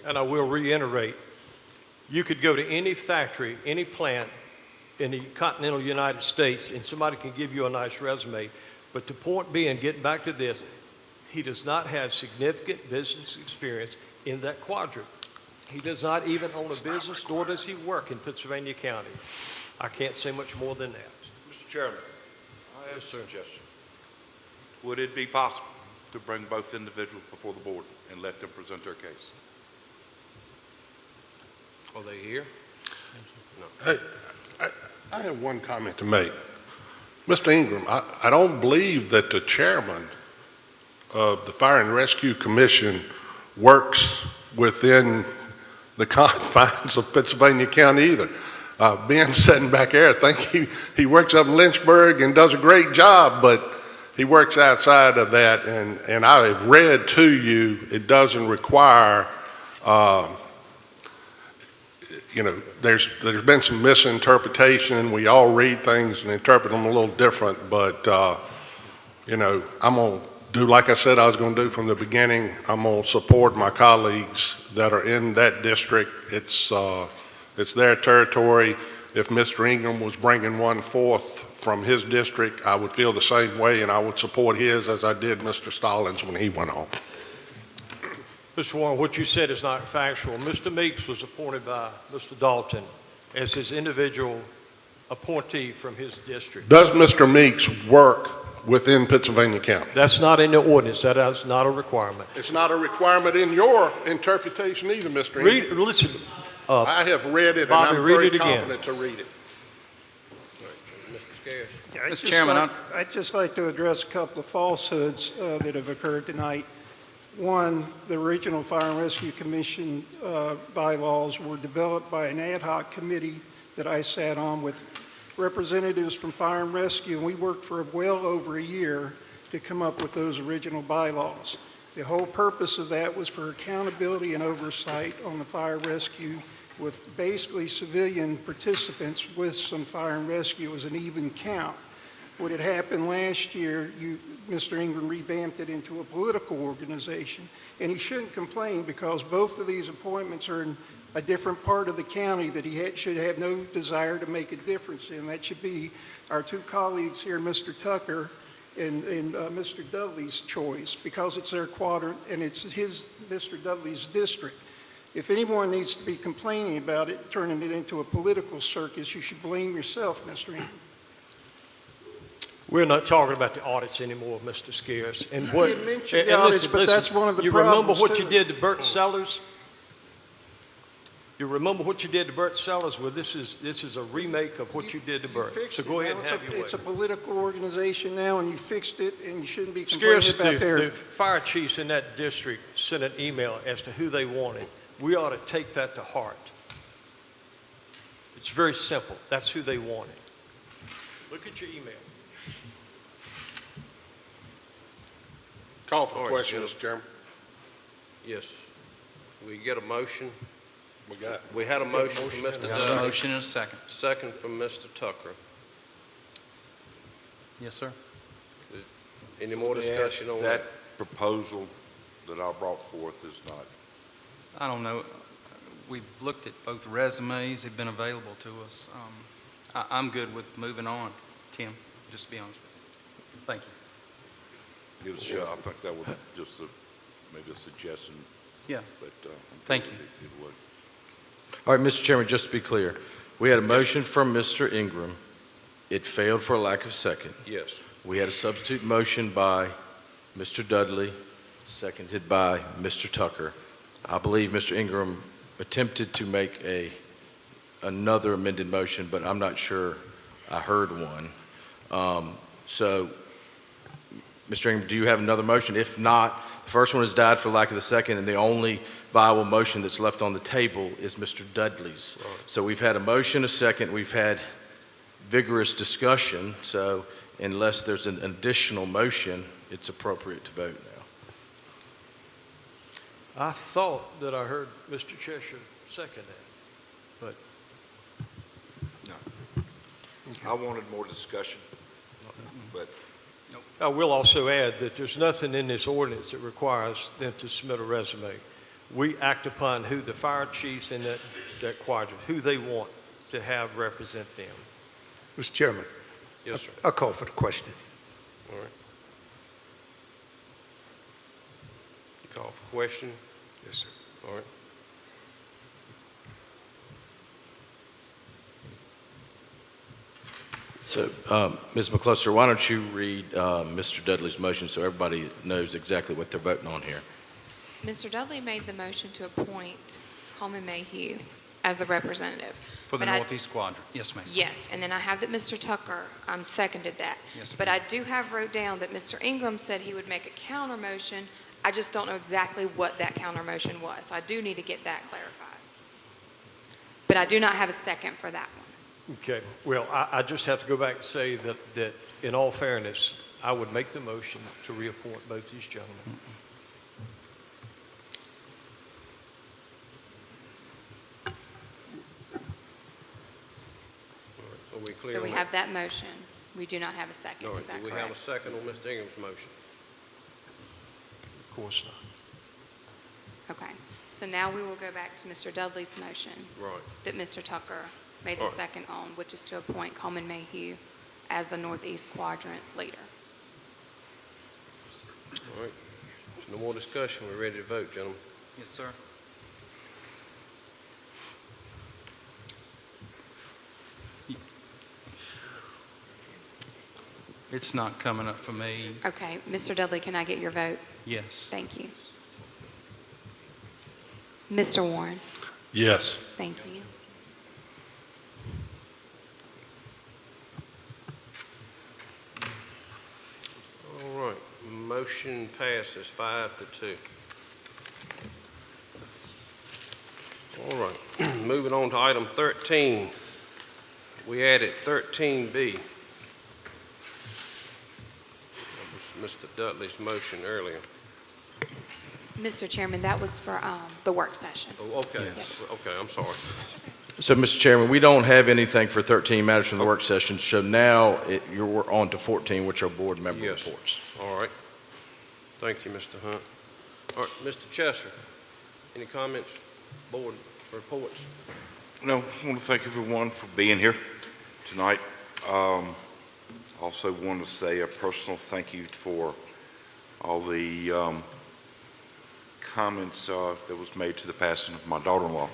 And I will reiterate, you could go to any factory, any plant in the continental United States, and somebody can give you a nice resume. But the point being, getting back to this, he does not have significant business experience in that quadrant. He does not even own a business, nor does he work in Pennsylvania County. I can't say much more than that. Mr. Chairman, I have a suggestion. Would it be possible to bring both individuals before the board and let them present their case? Are they here? No. Hey, I have one comment to make. Mr. Ingram, I don't believe that the chairman of the Fire and Rescue Commission works within the confines of Pennsylvania County either. Ben sitting back there, I think he works up in Lynchburg and does a great job, but he works outside of that, and I have read to you, it doesn't require there's been some misinterpretation. We all read things and interpret them a little different, but, I'm going to do like I said I was going to do from the beginning. I'm going to support my colleagues that are in that district. It's their territory. If Mr. Ingram was bringing one forth from his district, I would feel the same way, and I would support his as I did Mr. Stallings when he went on. Mr. Warren, what you said is not factual. Mr. Meeks was appointed by Mr. Dalton as his individual appointee from his district. Does Mr. Meeks work within Pittsylvania County? That's not in the ordinance. That is not a requirement. It's not a requirement in your interpretation either, Mr. Ingram. Listen. I have read it, Bobby, and I'm read very it again. confident to read it. Mr. Scarce. Mr. Chairman, I'd just like to address a couple of falsehoods that have occurred tonight. One, the Regional Fire and Rescue Commission bylaws were developed by an ad hoc committee that I sat on with representatives from Fire and Rescue, and we worked for well over a year to come up with those original bylaws. The whole purpose of that was for accountability and oversight on the fire rescue with basically civilian participants with some fire and rescue as an even count. What had happened last year, Mr. Ingram revamped it into a political organization, and he shouldn't complain because both of these appointments are in a different part of the county that he should have no desire to make a difference in. That should be our two colleagues here, Mr. Tucker and Mr. Dudley's choice, because it's their quadrant and it's Mr. Dudley's district. If anyone needs to be complaining about it, turning it into a political circus, you should blame yourself, Mr. Ingram. We're not talking about the audits anymore, Mr. Scarce. And You didn't mention the audits, but that's one of the you remember problems, what too. you did to Burt Sellers? You remember what you did to Burt Sellers? Well, this is a remake of what you did to Burt. So go ahead and have your way. It's a political organization now, and you fixed it, and you shouldn't be complaining Scarce, about the fire chiefs in that district sent an email as to who they wanted. We ought to take that to heart. It's very simple. That's who they wanted. Look at your email. Call for All the right, question, Jim. Mr. Chairman. Yes. We get a motion. We had a motion from Mr. Got a Dudley. motion and a second. Second from Mr. Tucker. Yes, sir. Any more discussion on that? That proposal that I brought forth is not. I don't know. We've looked at both resumes. They've been available to us. I'm good with moving on, Tim, just to be honest with you. Thank you. It was, I think that was just maybe a suggestion. Yeah. But Thank you. It would. All right, Mr. Chairman, just to be clear, we had a motion from Mr. Ingram. It failed for a lack of second. Yes. We had a substitute motion by Mr. Dudley, seconded by Mr. Tucker. I believe Mr. Ingram attempted to make another amended motion, but I'm not sure I heard one. So, Mr. Ingram, do you have another motion? If not, the first one has died for lack of the second, and the only viable motion that's left on the table is Mr. Dudley's. Right. So we've had a motion, a second, we've had vigorous discussion, so unless there's an additional motion, it's appropriate to vote now. I thought that I heard Mr. Cheshire second that, but No. I wanted more discussion, but I will also add that there's nothing in this ordinance that requires them to submit a resume. We act upon who the fire chiefs in that quadrant, who they want to have represent them. Mr. Chairman. Yes, sir. I'll call for the question. All right. Call for question. Yes, sir. All right. So, Ms. McCluster, why don't you read Mr. Dudley's motion so everybody knows exactly what they're voting on here? Mr. Dudley made the motion to appoint Coleman Mayhew as the representative. For the But Northeast Quadrant. Yes, ma'am. Yes, and then I have that Mr. Tucker seconded that. Yes, But I do have wrote down that Mr. Ingram said he would make a counter motion. I just don't know exactly what that counter motion was. I do need to get that clarified. But I do not have a second for that one. Okay, well, I just have to go back and say that in all fairness, I would make the motion to reappoint both these gentlemen. clear So we on have that motion. We do not have a second, All is right, that do we have a correct? second on Mr. Ingram's motion? Of course not. Okay, so now we will go back to Mr. Dudley's motion Right. that Mr. Tucker made the All right. second on, which is to appoint Coleman Mayhew as the Northeast Quadrant leader. All right. There's no more discussion. We're ready to vote, gentlemen. Yes, sir. It's not coming up for me. Okay, Mr. Dudley, can I get your vote? Yes. Thank you. Mr. Warren? Yes. Thank you. All right, motion passes 5-2. All right, moving on to item 13. We added 13B. That was Mr. Dudley's motion earlier. Mr. Chairman, that was for the work session. Oh, okay, Yes. okay, I'm sorry. So, Mr. Chairman, we don't have anything for 13 matters from the work session, so now we're on to 14, which are board member Yes. reports. All right. Thank you, Mr. Hunt. All right, Mr. Chester, any comments, board reports? No, I want to thank everyone for being here tonight. Also want to say a personal thank you for all the comments that was made to the passing of my daughter-in-law.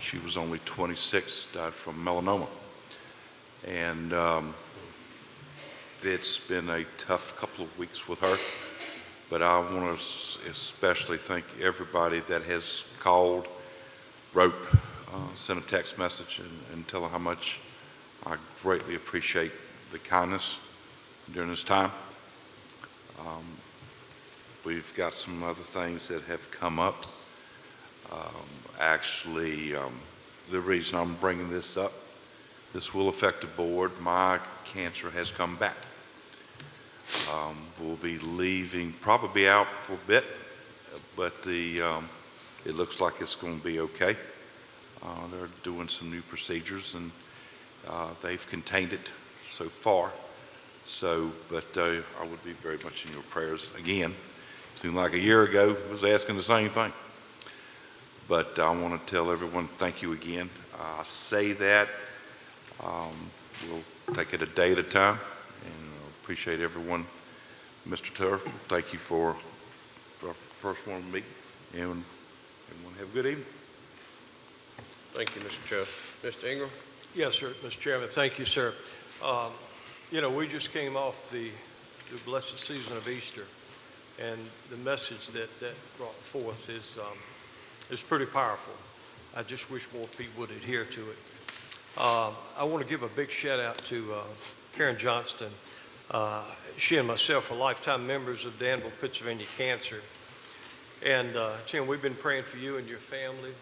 She was only 26, died from melanoma. And it's been a tough couple of weeks with her. But I want to especially thank everybody that has called, wrote, sent a text message, and tell her how much I greatly appreciate the kindness during this time. We've got some other things that have come up. Actually, the reason I'm bringing this up, this will affect the board. My cancer has come back. We'll be leaving, probably out for a bit, but it looks like it's going to be okay. They're doing some new procedures, and they've contained it so far. So, but I would be very much in your prayers again. Seemed like a year ago, I was asking the same thing. But I want to tell everyone thank you again. I say that. We'll take it a day at a time, and appreciate everyone. Mr. Turf, thank you for our first one to meet, and everyone have a good evening. Thank you, Mr. Chester. Mr. Ingram? Yes, sir, Mr. Chairman. Thank you, sir. You know, we just came off the blessed season of Easter, and the message that brought forth is pretty powerful. I just wish more people would adhere to it. I want to give a big shout out to Karen Johnston. She and myself are lifetime members of Danville, Pennsylvania Cancer. And Tim, we've been praying for you and your family,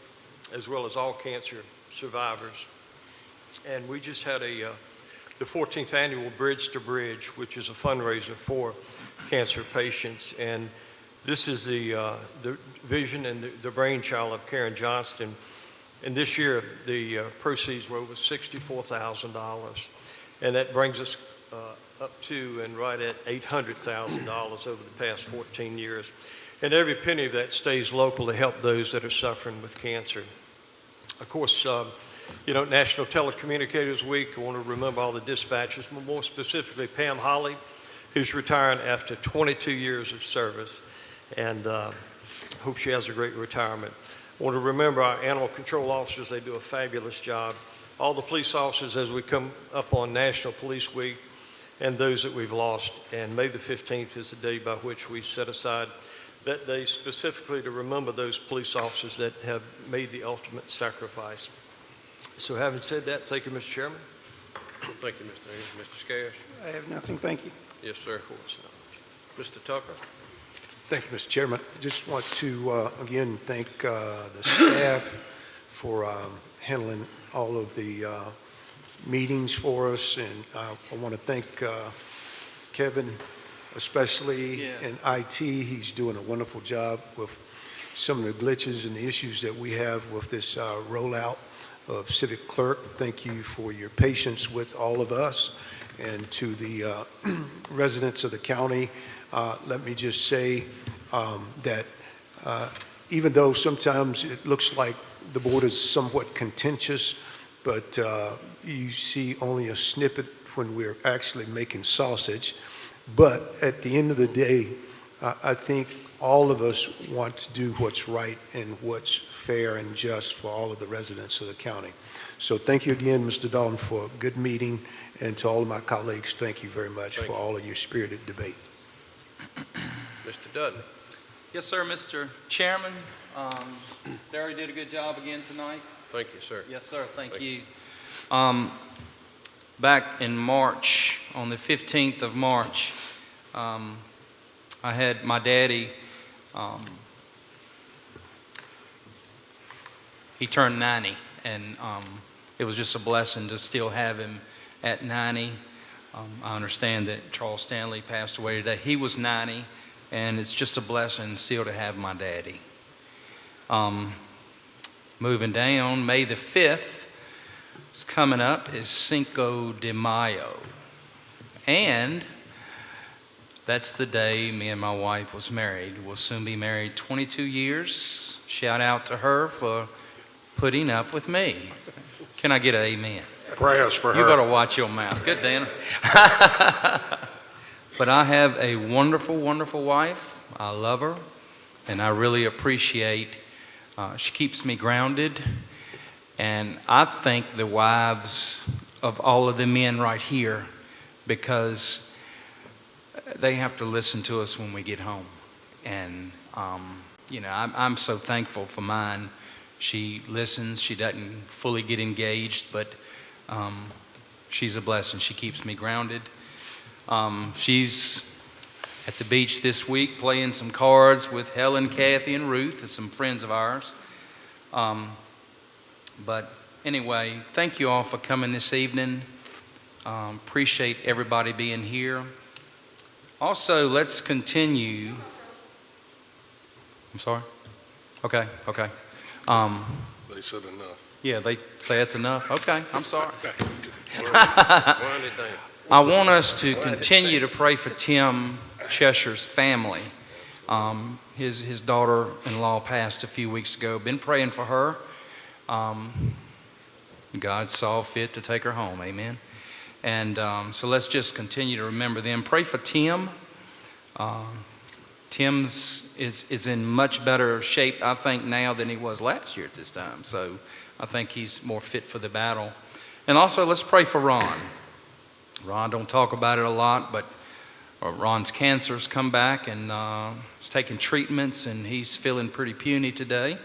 as well as all cancer survivors. And we just had the 14th annual Bridge to Bridge, which is a fundraiser for cancer patients. And this is the vision and the brainchild of Karen Johnston. And this year, the proceeds were over $64,000. And that brings us up to and right at $800,000 over the past 14 years. And every penny of that stays local to help those that are suffering with cancer. Of course, you know, National Telecommunicators Week, I want to remember all the dispatchers, but more specifically Pam Holly, who's retiring after 22 years of service, and hope she has a great retirement. I want to remember our animal control officers. They do a fabulous job. All the police officers as we come up on National Police Week, and those that we've lost. And May the 15th is the day by which we set aside that day specifically to remember those police officers that have made the ultimate sacrifice. So having said that, thank you, Mr. Chairman. Thank you, Mr. Ingram. Mr. Scash? I have nothing, thank you. Yes, sir. Of course. Mr. Tucker? Thank you, Mr. Chairman. I just want to, again, thank the staff for handling all of the meetings for us, and I want to thank Kevin, especially in IT. He's doing a wonderful job with some of the glitches and the issues that we have with this rollout. of Civic Clerk, thank you for your patience with all of us. And to the residents of the county, let me just say that even though sometimes it looks like the board is somewhat contentious, but you see only a snippet when we're actually making sausage. But at the end of the day, I think all of us want to do what's right and what's fair and just for all of the residents of the county. So thank you again, Mr. Dalton, for a good meeting, and to all of my colleagues, thank you very much for all of your spirited debate. Mr. Dudley. Yes, sir, Mr. Chairman. Larry did a good job again tonight. Thank you, sir. Yes, sir, thank you. Back in March, on the 15th of March, I had my daddy, he turned 90, and it was just a blessing to still have him at 90. I understand that Charles Stanley passed away today. He was 90, and it's just a blessing still to have my daddy. Moving down, May the 5th, it's coming up, is Cinco de Mayo. And that's the day me and my wife was married. We'll soon be married 22 years. Shout out to her for putting up with me. Can I get an amen? Prayers for her. You better watch your mouth. Good, Dana. But I have a wonderful, wonderful wife. I love her, and I really appreciate, she keeps me grounded. And I thank the wives of all of the men right here, because they have to listen to us when we get home. And, I'm so thankful for mine. She listens. She doesn't fully get engaged, but she's a blessing. She keeps me grounded. She's at the beach this week playing some cards with Helen, Kathy, and Ruth, and some friends of ours. But anyway, thank you all for coming this evening. Appreciate everybody being here. Also, let's continue. I'm sorry? Okay. They said enough. Yeah, they say it's enough. Okay, I'm sorry. Wind it down. I want us to continue to pray for Tim Cheshire's family. His daughter-in-law passed a few weeks ago. Been praying for her. God saw fit to take her home. Amen. And so let's just continue to remember them. Pray for Tim. Tim's is in much better shape, I think, now than he was last year at this time. So I think he's more fit for the battle. And also, let's pray for Ron. Ron don't talk about it a lot, but Ron's cancer's come back, and he's taking treatments, and he's feeling pretty puny today.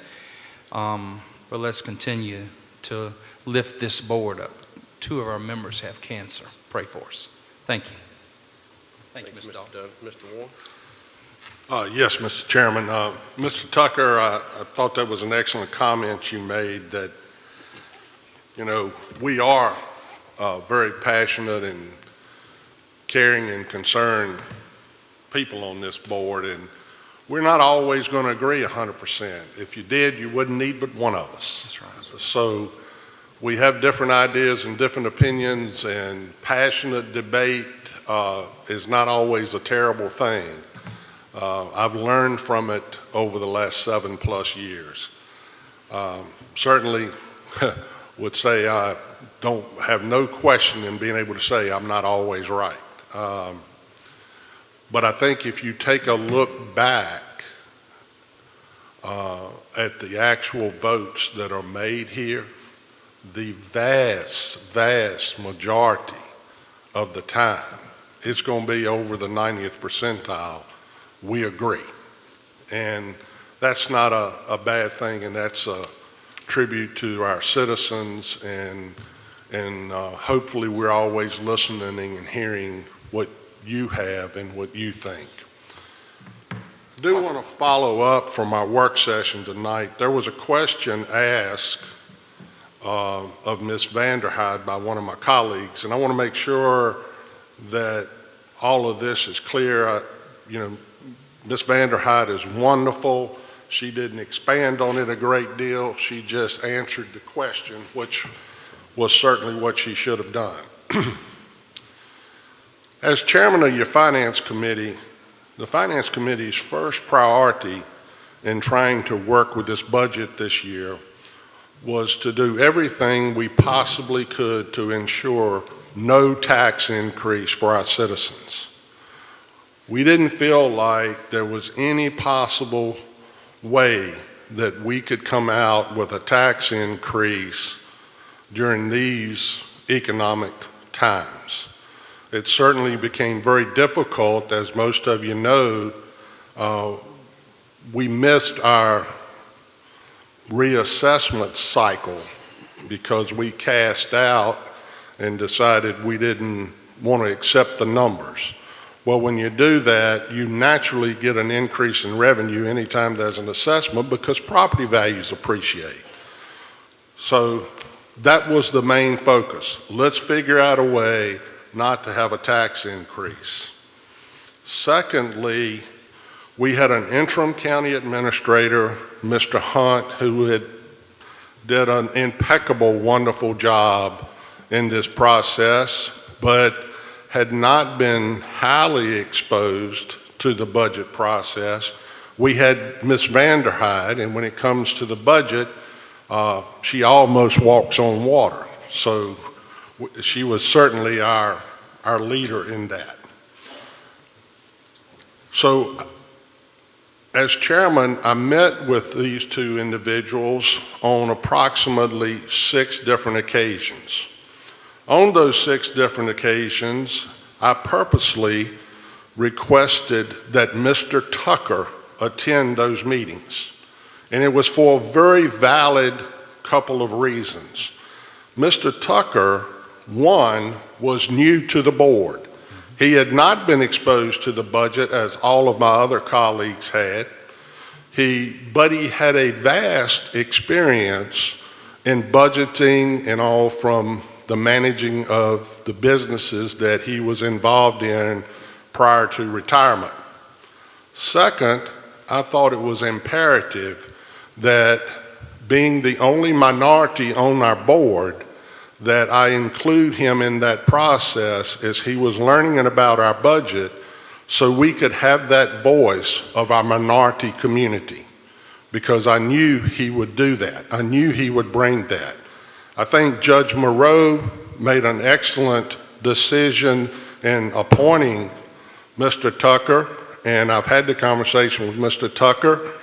But let's continue to lift this board up. 2 of our members have cancer. Pray for us. Thank you. Thank you, Mr. Dalton. Mr. Warren. Yes, Mr. Chairman. Mr. Tucker, I thought that was an excellent comment you made, that, we are very passionate and caring and concerned people on this board, and we're not always going to agree 100%. If you did, you wouldn't need but one of us. That's right. So we have different ideas and different opinions, and passionate debate is not always a terrible thing. I've learned from it over the last 7+ years. Certainly would say I don't have no question in being able to say I'm not always right. But I think if you take a look back at the actual votes that are made here, the vast majority of the time, it's going to be over the 90th percentile. We agree. And that's not a bad thing, and that's a tribute to our citizens, and hopefully we're always listening and hearing what you have and what you think. I do want to follow up from our work session tonight. There was a question asked of Ms. Vanderhyde by one of my colleagues, and I want to make sure that all of this is clear. Ms. Vanderhyde is wonderful. She didn't expand on it a great deal. She just answered the question, which was certainly what she should have done. As chairman of your Finance Committee, the Finance Committee's first priority in trying to work with this budget this year was to do everything we possibly could to ensure no tax increase for our citizens. We didn't feel like there was any possible way that we could come out with a tax increase during these economic times. It certainly became very difficult, as most of you know. We missed our reassessment cycle because we cast out and decided we didn't want to accept the numbers. Well, when you do that, you naturally get an increase in revenue anytime there's an assessment because property values appreciate. So that was the main focus. Let's figure out a way not to have a tax increase. Secondly, we had an interim county administrator, Mr. Hunt, who did an impeccable, wonderful job in this process, but had not been highly exposed to the budget process. We had Ms. Vanderhyde, and when it comes to the budget, she almost walks on water. So she was certainly our leader in that. So as chairman, I met with these two individuals on approximately 6 different occasions. On those 6 different occasions, I purposely requested that Mr. Tucker attend those meetings. And it was for a very valid couple of reasons. Mr. Tucker, one, was new to the board. He had not been exposed to the budget as all of my other colleagues had. But he had a vast experience in budgeting and all from the managing of the businesses that he was involved in prior to retirement. Second, I thought it was imperative that being the only minority on our board, that I include him in that process as he was learning about our budget so we could have that voice of our minority community, because I knew he would do that. I knew he would bring that. I think Judge Moreau made an excellent decision in appointing Mr. Tucker, and I've had the conversation with Mr. Tucker.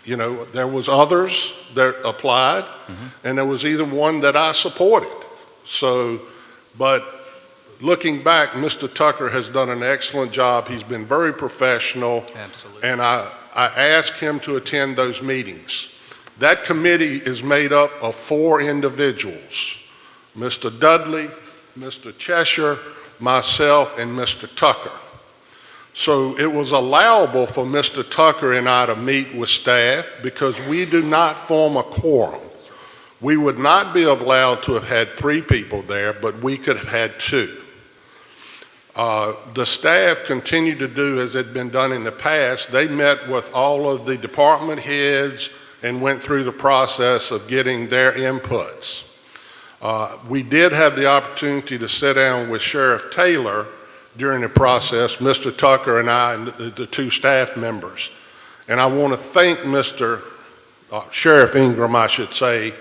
There was others that applied, and there was either one that I supported. But looking back, Mr. Tucker has done an excellent job. He's been very professional. Absolutely. And I asked him to attend those meetings. That committee is made up of 4 individuals: Mr. Dudley, Mr. Cheshire, myself, and Mr. Tucker. So it was allowable for Mr. Tucker and I to meet with staff because we do not form a quorum. We would not be allowed to have had 3 people there, but we could have had 2. The staff continued to do as had been done in the past. They met with all of the department heads and went through the process of getting their inputs. We did have the opportunity to sit down with Sheriff Taylor during the process, Mr. Tucker and I, and the 2 staff members. And I want to thank Sheriff Ingram, I should say,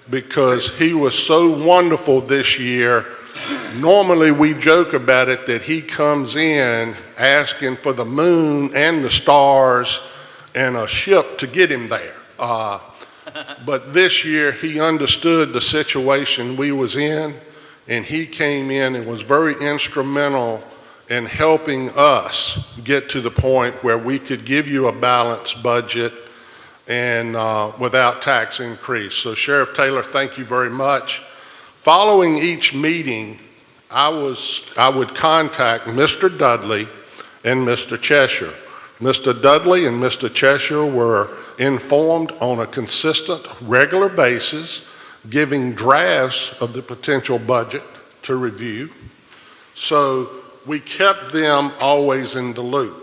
because he was so wonderful this year. Normally we joke about it that he comes in asking for the moon and the stars and a ship to get him there. But this year he understood the situation we was in, and he came in and was very instrumental in helping us get to the point where we could give you a balanced budget and without tax increase. So Sheriff Taylor, thank you very much. Following each meeting, I would contact Mr. Dudley and Mr. Cheshire. Mr. Dudley and Mr. Cheshire were informed on a consistent, regular basis, giving drafts of the potential budget to review. So we kept them always in the loop.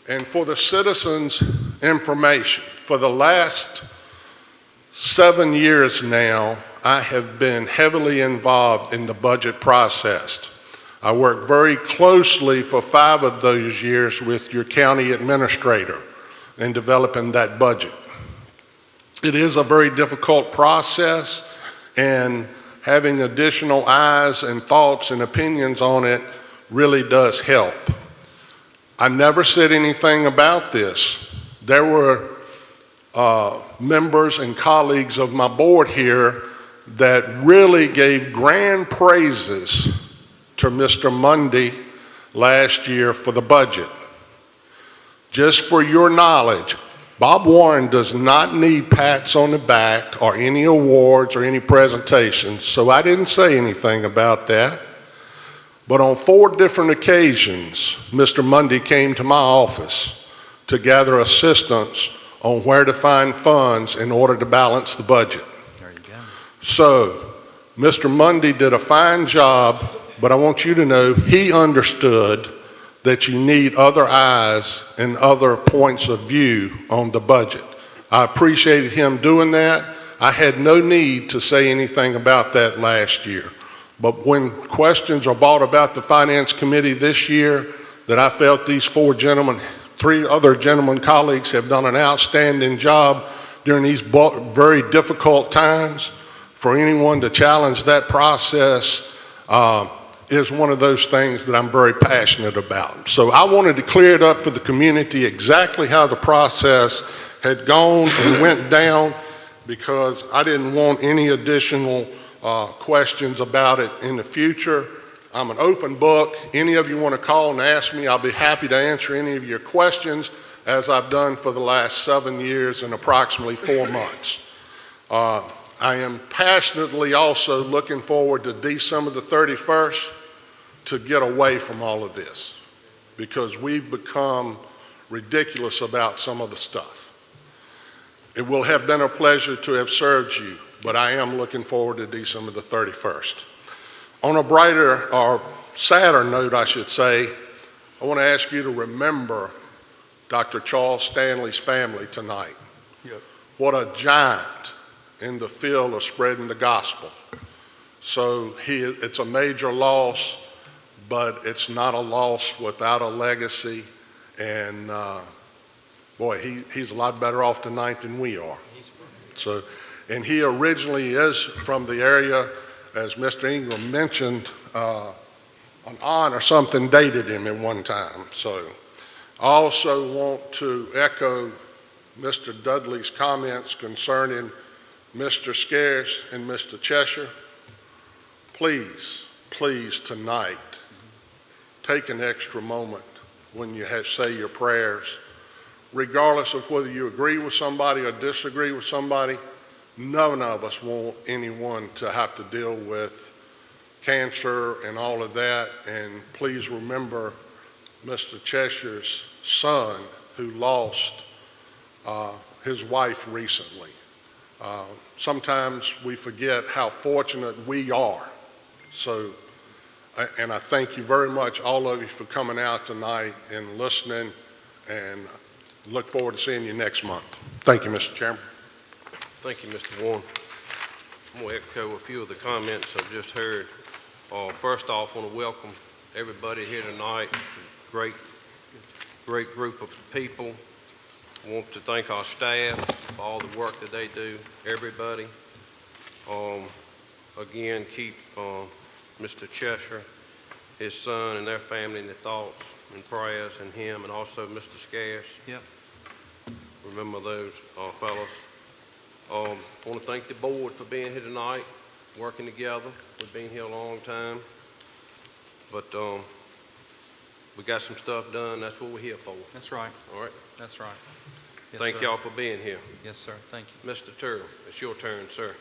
And for the citizens information. For the last 7 years now, I have been heavily involved in the budget process. I worked very closely for 5 of those years with your county administrator in developing that budget. It is a very difficult process, and having additional eyes and thoughts and opinions on it really does help. I never said anything about this. There were members and colleagues of my board here that really gave grand praises to Mr. Mundy last year for the budget. Just for your knowledge, Bob Warren does not need pats on the back or any awards or any presentations, so I didn't say anything about that. But on 4 different occasions, Mr. Mundy came to my office to gather assistance on where to find funds in order to balance the budget. There you go. So, Mr. Mundy did a fine job, but I want you to know he understood that you need other eyes and other points of view on the budget. I appreciated him doing that. I had no need to say anything about that last year. But when questions are brought about the Finance Committee this year, that I felt these 4 gentlemen, 3 other gentlemen colleagues have done an outstanding job during these very difficult times, for anyone to challenge that process is one of those things that I'm very passionate about. So I wanted to clear it up for the community exactly how the process had gone and went down, because I didn't want any additional questions about it in the future. I'm an open book. Any of you want to call and ask me, I'll be happy to answer any of your questions, as I've done for the last 7 years and approximately 4 months. I am passionately also looking forward to December the 31st to get away from all of this, because we've become ridiculous about some of the stuff. It will have been a pleasure to have served you, but I am looking forward to December the 31st. On a brighter or sadder note, I should say, I want to ask you to remember Dr. Charles Stanley's family tonight. Yep. What a giant in the field of spreading the gospel. So it's a major loss, but it's not a loss without a legacy. And boy, he's a lot better off tonight than we are. So, and he originally is from the area, as Mr. Ingram mentioned, an aunt or something dated him at one time. So I also want to echo Mr. Dudley's comments concerning Mr. Scarce and Mr. Cheshire. Please, please tonight, take an extra moment when you say your prayers. Regardless of whether you agree with somebody or disagree with somebody, none of us want anyone to have to deal with cancer and all of that. And please remember Mr. Cheshire's son, who lost his wife recently. Sometimes we forget how fortunate we are. So, and I thank you very much, all of you, for coming out tonight and listening, and look forward to seeing you next month. Thank you, Mr. Chairman. Thank you, Mr. Warren. I'm going to echo a few of the comments I've just heard. First off, I want to welcome everybody here tonight. It's a great group of people. I want to thank our staff for all the work that they do, everybody. Again, keep Mr. Cheshire, his son, and their family in their thoughts and prayers, and him, and also Mr. Scarce. Yep. Remember those fellows. I want to thank the board for being here tonight, working together. We've been here a long time, but we got some stuff done. That's what we're here for. That's right. All right. That's right. Yes, Thank sir. y'all for being here. Yes, sir. Thank you. Mr. Turtle, it's your turn, sir.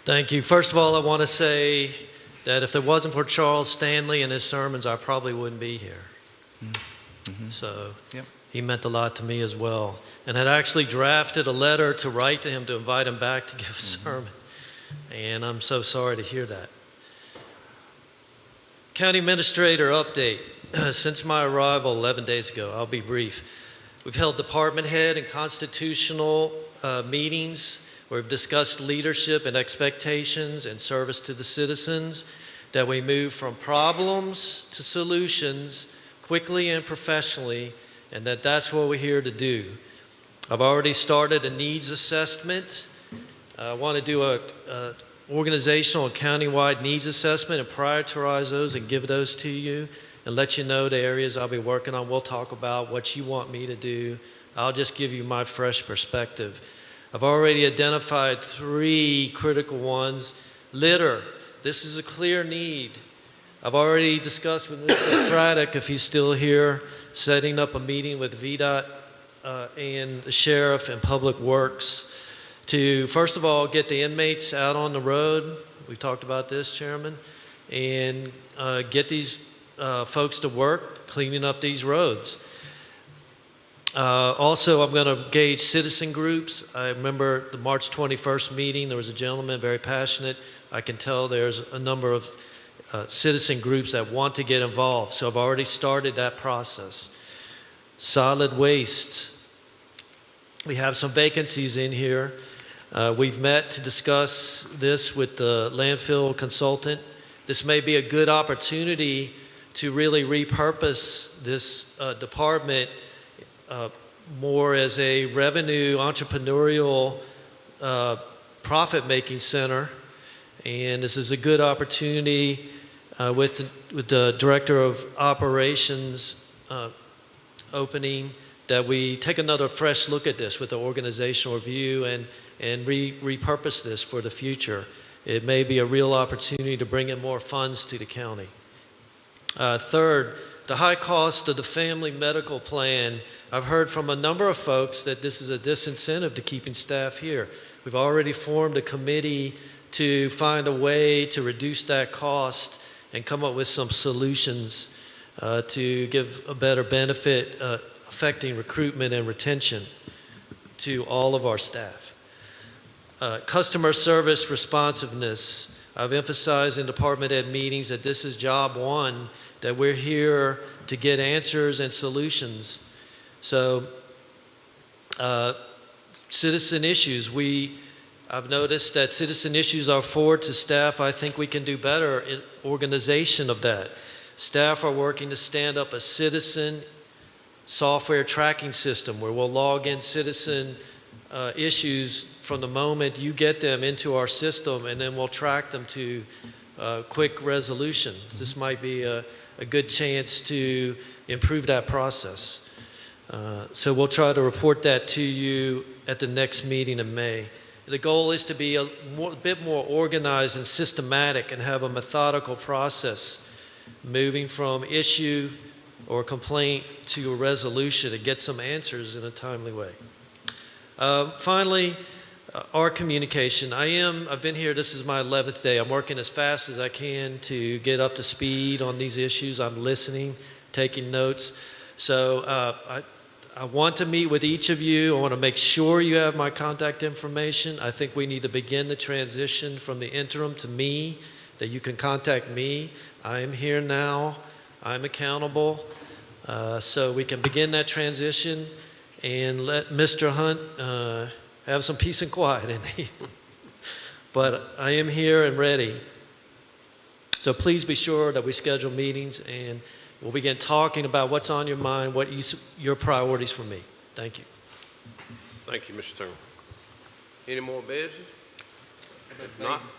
Thank you. First of all, I want to say that if it wasn't for Charles Stanley and his sermons, I probably wouldn't be here. Mm-hmm. So Yep. he meant a lot to me as well. And had actually drafted a letter to write to him to invite him back to give a sermon. And I'm so sorry to hear that. County Administrator update. Since my arrival 11 days ago, I'll be brief. We've held department head and constitutional meetings where we've discussed leadership and expectations and service to the citizens, that we move from problems to solutions quickly and professionally, and that's what we're here to do. I've already started a needs assessment. I want to do a organizational and countywide needs assessment and prioritize those and give those to you and let you know the areas I'll be working on. We'll talk about what you want me to do. I'll just give you my fresh perspective. I've already identified 3 critical ones. Litter. This is a clear need. I've already discussed with Mr. Craddock, if he's still here, setting up a meeting with VDOT and the sheriff and Public Works to, first of all, get the inmates out on the road. We've talked about this, Chairman, and get these folks to work cleaning up these roads. Also, I'm going to engage citizen groups. I remember the March 21st meeting, there was a gentleman very passionate. I can tell there's a number of citizen groups that want to get involved, so I've already started that process. Solid waste. We have some vacancies in here. We've met to discuss this with the landfill consultant. This may be a good opportunity to really repurpose this department more as a revenue entrepreneurial profit-making center. And this is a good opportunity with the Director of Operations opening, that we take another fresh look at this with the organizational review and repurpose this for the future. It may be a real opportunity to bring in more funds to the county. Third, the high cost of the family medical plan. I've heard from a number of folks that this is a disincentive to keeping staff here. We've already formed a committee to find a way to reduce that cost and come up with some solutions to give a better benefit affecting recruitment and retention to all of our staff. Customer service responsiveness. I've emphasized in department head meetings that this is job one, that we're here to get answers and solutions. So, citizen issues. I've noticed that citizen issues are forward to staff. I think we can do better in organization of that. Staff are working to stand up a citizen software tracking system where we'll log in citizen issues from the moment you get them into our system, and then we'll track them to quick resolution. This might be a good chance to improve that process. So we'll try to report that to you at the next meeting in May. The goal is to be a bit more organized and systematic and have a methodical process moving from issue or complaint to a resolution and get some answers in a timely way. Finally, our communication. I've been here, this is my 11th day. I'm working as fast as I can to get up to speed on these issues. I'm listening, taking notes. So I want to meet with each of you. I want to make sure you have my contact information. I think we need to begin the transition from the interim to me, that you can contact me. I am here now. I'm accountable. So we can begin that transition and let Mr. Hunt have some peace and quiet in the evening. But I am here and ready. So please be sure that we schedule meetings and we'll begin talking about what's on your mind, what your priorities for me. Thank you. Thank you, Mr. Turner. Any more business? If not, the